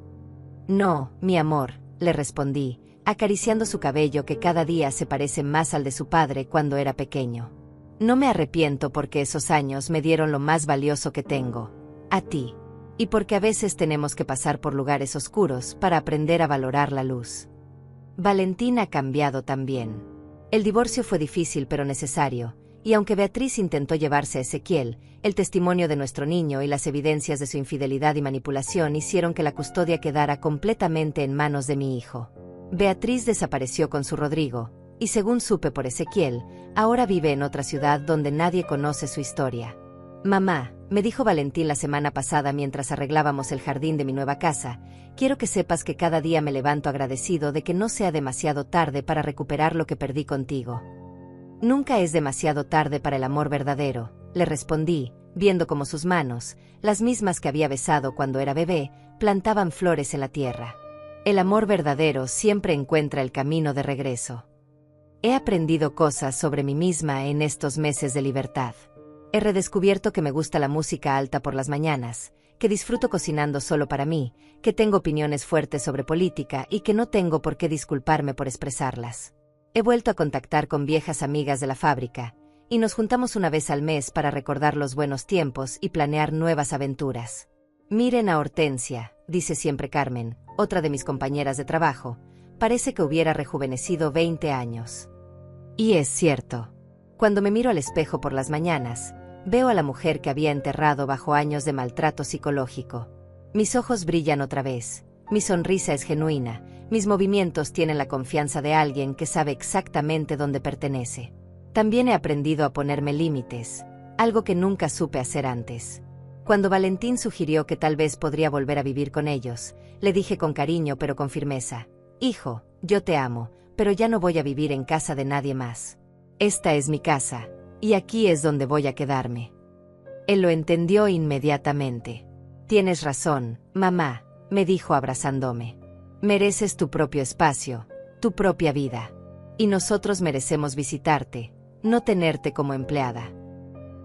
S1: No, mi amor, le respondí, acariciando su cabello que cada día se parece más al de su padre cuando era pequeño. No me arrepiento porque esos años me dieron lo más valioso que tengo, a ti. Y porque a veces tenemos que pasar por lugares oscuros para aprender a valorar la luz. Valentín ha cambiado también. El divorcio fue difícil pero necesario, y aunque Beatriz intentó llevarse a Ezequiel, el testimonio de nuestro niño y las evidencias de su infidelidad y manipulación hicieron que la custodia quedara completamente en manos de mi hijo. Beatriz desapareció con su Rodrigo, y según supe por Ezequiel, ahora vive en otra ciudad donde nadie conoce su historia. Mamá, me dijo Valentín la semana pasada mientras arreglábamos el jardín de mi nueva casa, quiero que sepas que cada día me levanto agradecido de que no sea demasiado tarde para recuperar lo que perdí contigo. Nunca es demasiado tarde para el amor verdadero, le respondí, viendo cómo sus manos, las mismas que había besado cuando era bebé, plantaban flores en la tierra. El amor verdadero siempre encuentra el camino de regreso. He aprendido cosas sobre mí misma en estos meses de libertad. He redescubierto que me gusta la música alta por las mañanas, que disfruto cocinando solo para mí, que tengo opiniones fuertes sobre política y que no tengo por qué disculparme por expresarlas. He vuelto a contactar con viejas amigas de la fábrica, y nos juntamos una vez al mes para recordar los buenos tiempos y planear nuevas aventuras. Miren a Hortensia, dice siempre Carmen, otra de mis compañeras de trabajo, parece que hubiera rejuvenecido 20 años. Y es cierto. Cuando me miro al espejo por las mañanas, veo a la mujer que había enterrado bajo años de maltrato psicológico. Mis ojos brillan otra vez, mi sonrisa es genuina, mis movimientos tienen la confianza de alguien que sabe exactamente dónde pertenece. También he aprendido a ponerme límites, algo que nunca supe hacer antes. Cuando Valentín sugirió que tal vez podría volver a vivir con ellos, le dije con cariño pero con firmeza, hijo, yo te amo, pero ya no voy a vivir en casa de nadie más. Esta es mi casa, y aquí es donde voy a quedarme. Él lo entendió inmediatamente. Tienes razón, mamá, me dijo abrazándome. Mereces tu propio espacio, tu propia vida. Y nosotros merecemos visitarte, no tenerte como empleada.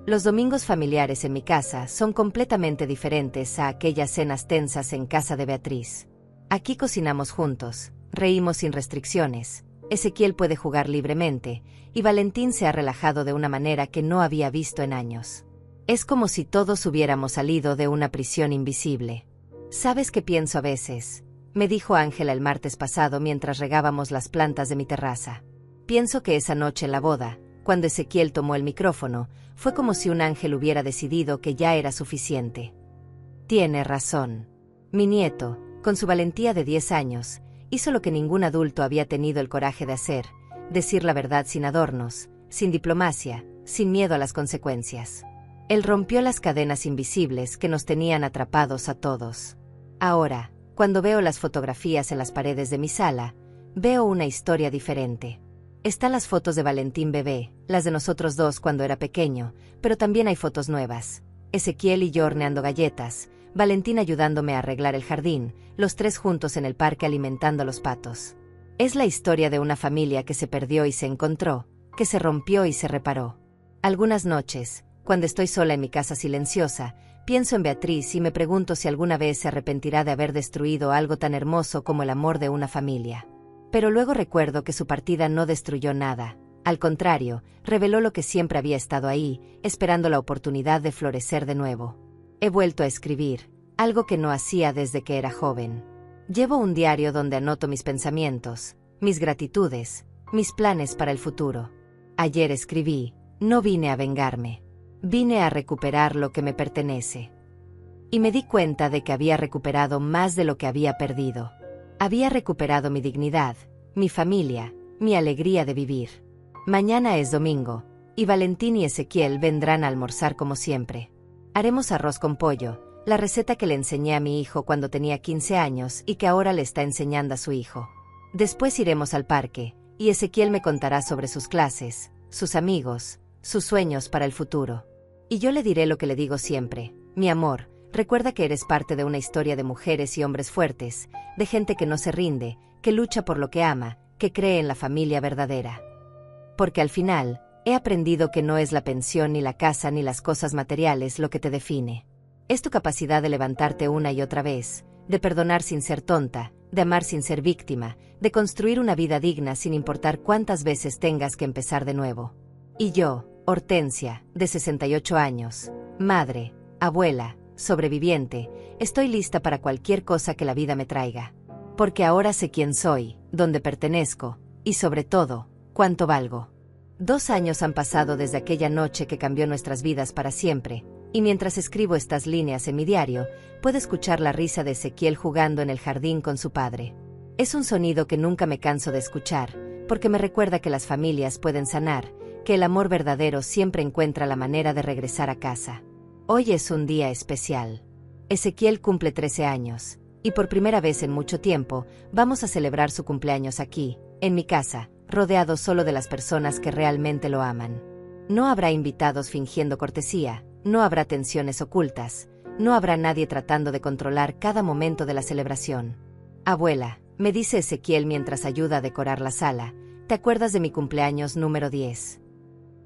S1: Los domingos familiares en mi casa son completamente diferentes a aquellas cenas tensas en casa de Beatriz. Aquí cocinamos juntos, reímos sin restricciones, Ezequiel puede jugar libremente, y Valentín se ha relajado de una manera que no había visto en años. Es como si todos hubiéramos salido de una prisión invisible. ¿Sabes qué pienso a veces?, me dijo Ángela el martes pasado mientras regábamos las plantas de mi terraza. Pienso que esa noche en la boda, cuando Ezequiel tomó el micrófono, fue como si un ángel hubiera decidido que ya era suficiente. Tiene razón. Mi nieto, con su valentía de 10 años, hizo lo que ningún adulto había tenido el coraje de hacer, decir la verdad sin adornos, sin diplomacia, sin miedo a las consecuencias. Él rompió las cadenas invisibles que nos tenían atrapados a todos. Ahora, cuando veo las fotografías en las paredes de mi sala, veo una historia diferente. Están las fotos de Valentín bebé, las de nosotros dos cuando era pequeño, pero también hay fotos nuevas. Ezequiel y yo horneando galletas, Valentín ayudándome a arreglar el jardín, los tres juntos en el parque alimentando a los patos. Es la historia de una familia que se perdió y se encontró, que se rompió y se reparó. Algunas noches, cuando estoy sola en mi casa silenciosa, pienso en Beatriz y me pregunto si alguna vez se arrepentirá de haber destruido algo tan hermoso como el amor de una familia. Pero luego recuerdo que su partida no destruyó nada, al contrario, reveló lo que siempre había estado ahí, esperando la oportunidad de florecer de nuevo. He vuelto a escribir, algo que no hacía desde que era joven. Llevo un diario donde anoto mis pensamientos, mis gratitudes, mis planes para el futuro. Ayer escribí, no vine a vengarme. Vine a recuperar lo que me pertenece. Y me di cuenta de que había recuperado más de lo que había perdido. Había recuperado mi dignidad, mi familia, mi alegría de vivir. Mañana es domingo, y Valentín y Ezequiel vendrán a almorzar como siempre. Haremos arroz con pollo, la receta que le enseñé a mi hijo cuando tenía 15 años y que ahora le está enseñando a su hijo. Después iremos al parque, y Ezequiel me contará sobre sus clases, sus amigos, sus sueños para el futuro. Y yo le diré lo que le digo siempre: mi amor, recuerda que eres parte de una historia de mujeres y hombres fuertes, de gente que no se rinde, que lucha por lo que ama, que cree en la familia verdadera. Porque al final, he aprendido que no es la pensión ni la casa ni las cosas materiales lo que te define. Es tu capacidad de levantarte una y otra vez, de perdonar sin ser tonta, de amar sin ser víctima, de construir una vida digna sin importar cuántas veces tengas que empezar de nuevo. Y yo, Hortensia, de 68 años, madre, abuela, sobreviviente, estoy lista para cualquier cosa que la vida me traiga. Porque ahora sé quién soy, dónde pertenezco, y sobre todo, cuánto valgo. 2 años han pasado desde aquella noche que cambió nuestras vidas para siempre, y mientras escribo estas líneas en mi diario, puedo escuchar la risa de Ezequiel jugando en el jardín con su padre. Es un sonido que nunca me canso de escuchar, porque me recuerda que las familias pueden sanar, que el amor verdadero siempre encuentra la manera de regresar a casa. Hoy es un día especial. Ezequiel cumple 13 años, y por primera vez en mucho tiempo, vamos a celebrar su cumpleaños aquí, en mi casa, rodeado solo de las personas que realmente lo aman. No habrá invitados fingiendo cortesía, no habrá tensiones ocultas, no habrá nadie tratando de controlar cada momento de la celebración. Abuela, me dice Ezequiel mientras ayuda a decorar la sala, ¿te acuerdas de mi cumpleaños número 10?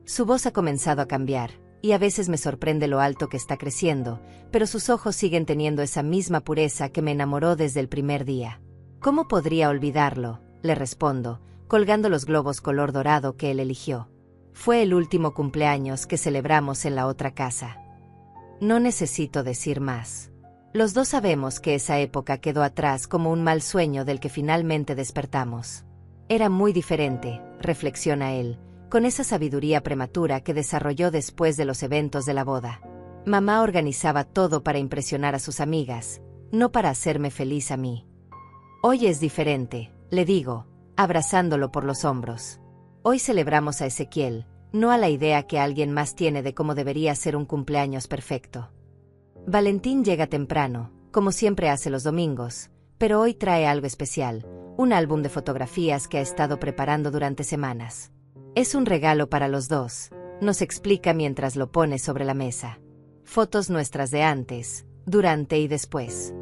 S1: Su voz ha comenzado a cambiar, y a veces me sorprende lo alto que está creciendo, pero sus ojos siguen teniendo esa misma pureza que me enamoró desde el primer día. ¿Cómo podría olvidarlo?, le respondo, colgando los globos color dorado que él eligió. Fue el último cumpleaños que celebramos en la otra casa. No necesito decir más. Los dos sabemos que esa época quedó atrás como un mal sueño del que finalmente despertamos. Era muy diferente, reflexiona él, con esa sabiduría prematura que desarrolló después de los eventos de la boda. Mamá organizaba todo para impresionar a sus amigas, no para hacerme feliz a mí. Hoy es diferente, le digo, abrazándolo por los hombros. Hoy celebramos a Ezequiel, no a la idea que alguien más tiene de cómo debería ser un cumpleaños perfecto. Valentín llega temprano, como siempre hace los domingos, pero hoy trae algo especial, un álbum de fotografías que ha estado preparando durante semanas. Es un regalo para los dos, nos explica mientras lo pone sobre la mesa. Fotos nuestras de antes, durante y después.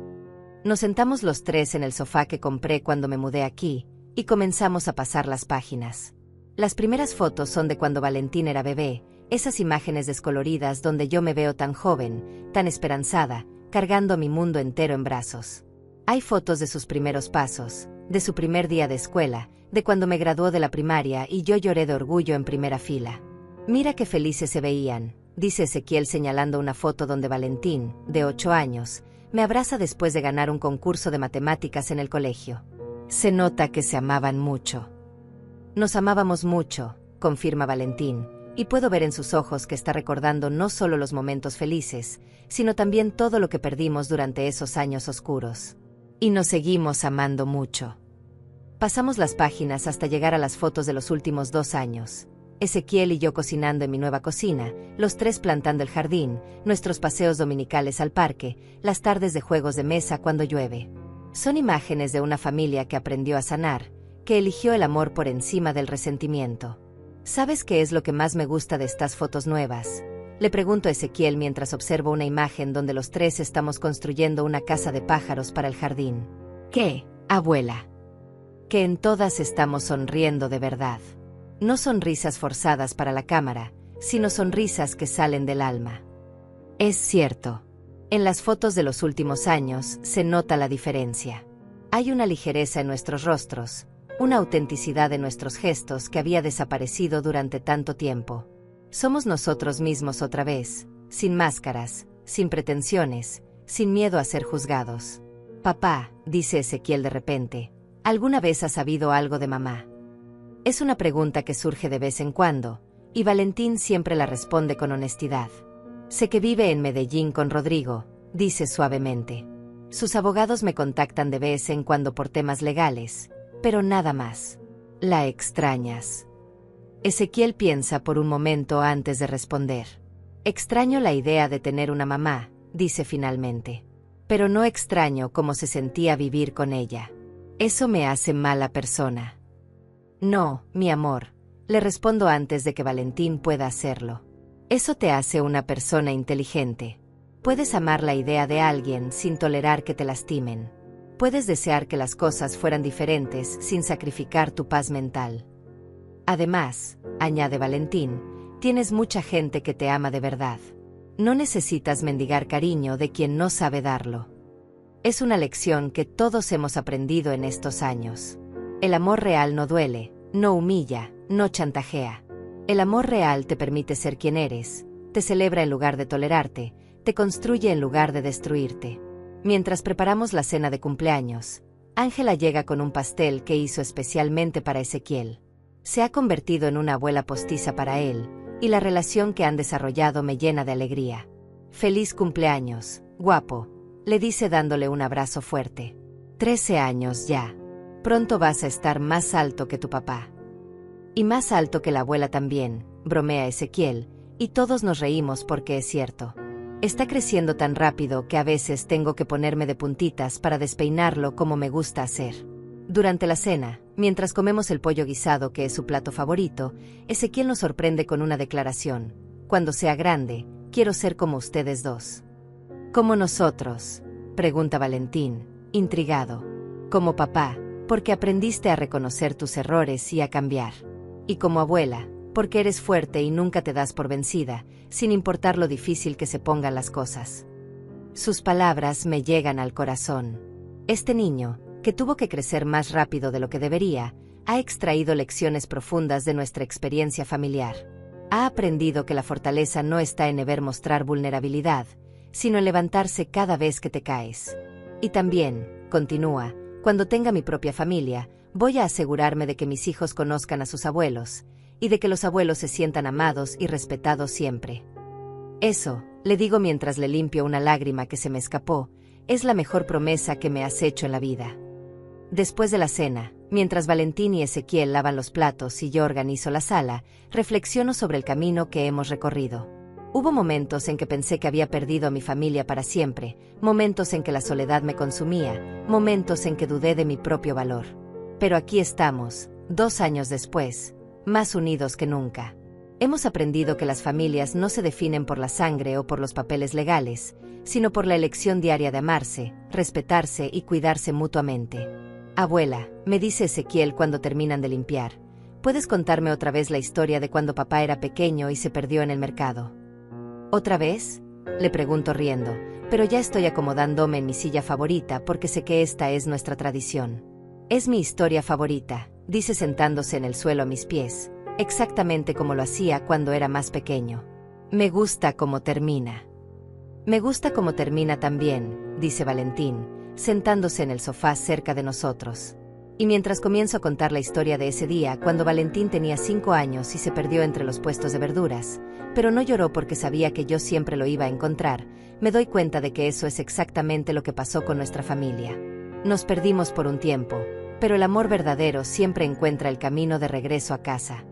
S1: Nos sentamos los tres en el sofá que compré cuando me mudé aquí, y comenzamos a pasar las páginas. Las primeras fotos son de cuando Valentín era bebé, esas imágenes descoloridas donde yo me veo tan joven, tan esperanzada, cargando mi mundo entero en brazos. Hay fotos de sus primeros pasos, de su primer día de escuela, de cuando me graduó de la primaria y yo lloré de orgullo en primera fila. Mira qué felices se veían, dice Ezequiel señalando una foto donde Valentín, de 8 años, me abraza después de ganar un concurso de matemáticas en el colegio. Se nota que se amaban mucho. Nos amábamos mucho, confirma Valentín, y puedo ver en sus ojos que está recordando no solo los momentos felices, sino también todo lo que perdimos durante esos años oscuros. Y nos seguimos amando mucho. Pasamos las páginas hasta llegar a las fotos de los últimos 2 años. Ezequiel y yo cocinando en mi nueva cocina, los tres plantando el jardín, nuestros paseos dominicales al parque, las tardes de juegos de mesa cuando llueve. Son imágenes de una familia que aprendió a sanar, que eligió el amor por encima del resentimiento. ¿Sabes qué es lo que más me gusta de estas fotos nuevas?, le pregunto a Ezequiel mientras observo una imagen donde los tres estamos construyendo una casa de pájaros para el jardín. ¿Qué, abuela? Que en todas estamos sonriendo de verdad. No sonrisas forzadas para la cámara, sino sonrisas que salen del alma. Es cierto. En las fotos de los últimos años se nota la diferencia. Hay una ligereza en nuestros rostros, una autenticidad en nuestros gestos que había desaparecido durante tanto tiempo. Somos nosotros mismos otra vez, sin máscaras, sin pretensiones, sin miedo a ser juzgados. Papá, dice Ezequiel de repente, ¿alguna vez has sabido algo de mamá? Es una pregunta que surge de vez en cuando, y Valentín siempre la responde con honestidad. Sé que vive en Medellín con Rodrigo, dice suavemente. Sus abogados me contactan de vez en cuando por temas legales, pero nada más. ¿La extrañas? Ezequiel piensa por un momento antes de responder. Extraño la idea de tener una mamá, dice finalmente. Pero no extraño cómo se sentía vivir con ella. Eso me hace mala persona. No, mi amor, le respondo antes de que Valentín pueda hacerlo. Eso te hace una persona inteligente. Puedes amar la idea de alguien sin tolerar que te lastimen. Puedes desear que las cosas fueran diferentes sin sacrificar tu paz mental. Además, añade Valentín, tienes mucha gente que te ama de verdad. No necesitas mendigar cariño de quien no sabe darlo. Es una lección que todos hemos aprendido en estos años. El amor real no duele, no humilla, no chantajea. El amor real te permite ser quien eres, te celebra en lugar de tolerarte, te construye en lugar de destruirte. Mientras preparamos la cena de cumpleaños, Ángela llega con un pastel que hizo especialmente para Ezequiel. Se ha convertido en una abuela postiza para él, y la relación que han desarrollado me llena de alegría. Feliz cumpleaños, guapo, le dice dándole un abrazo fuerte. 13 años ya. Pronto vas a estar más alto que tu papá. Y más alto que la abuela también, bromea Ezequiel, y todos nos reímos porque es cierto. Está creciendo tan rápido que a veces tengo que ponerme de puntitas para despeinarlo como me gusta hacer. Durante la cena, mientras comemos el pollo guisado que es su plato favorito, Ezequiel nos sorprende con una declaración. Cuando sea grande, quiero ser como ustedes dos. ¿Como nosotros?, pregunta Valentín, intrigado. Como papá, porque aprendiste a reconocer tus errores y a cambiar. Y como abuela, porque eres fuerte y nunca te das por vencida, sin importar lo difícil que se pongan las cosas. Sus palabras me llegan al corazón. Este niño, que tuvo que crecer más rápido de lo que debería, ha extraído lecciones profundas de nuestra experiencia familiar. Ha aprendido que la fortaleza no está en deber mostrar vulnerabilidad, sino en levantarse cada vez que te caes. Y también, continúa, cuando tenga mi propia familia, voy a asegurarme de que mis hijos conozcan a sus abuelos, y de que los abuelos se sientan amados y respetados siempre. Eso, le digo mientras le limpio una lágrima que se me escapó, es la mejor promesa que me has hecho en la vida. Después de la cena, mientras Valentín y Ezequiel lavan los platos y yo organizo la sala, reflexiono sobre el camino que hemos recorrido. Hubo momentos en que pensé que había perdido a mi familia para siempre, momentos en que la soledad me consumía, momentos en que dudé de mi propio valor. Pero aquí estamos, 2 años después, más unidos que nunca. Hemos aprendido que las familias no se definen por la sangre o por los papeles legales, sino por la elección diaria de amarse, respetarse y cuidarse mutuamente. Abuela, me dice Ezequiel cuando terminan de limpiar, ¿puedes contarme otra vez la historia de cuando papá era pequeño y se perdió en el mercado? ¿Otra vez?, le pregunto riendo, pero ya estoy acomodándome en mi silla favorita porque sé que esta es nuestra tradición. Es mi historia favorita, dice sentándose en el suelo a mis pies, exactamente como lo hacía cuando era más pequeño. Me gusta cómo termina. Me gusta cómo termina también, dice Valentín, sentándose en el sofá cerca de nosotros. Y mientras comienzo a contar la historia de ese día cuando Valentín tenía 5 años y se perdió entre los puestos de verduras, pero no lloró porque sabía que yo siempre lo iba a encontrar, me doy cuenta de que eso es exactamente lo que pasó con nuestra familia. Nos perdimos por un tiempo, pero el amor verdadero siempre encuentra el camino de regreso a casa.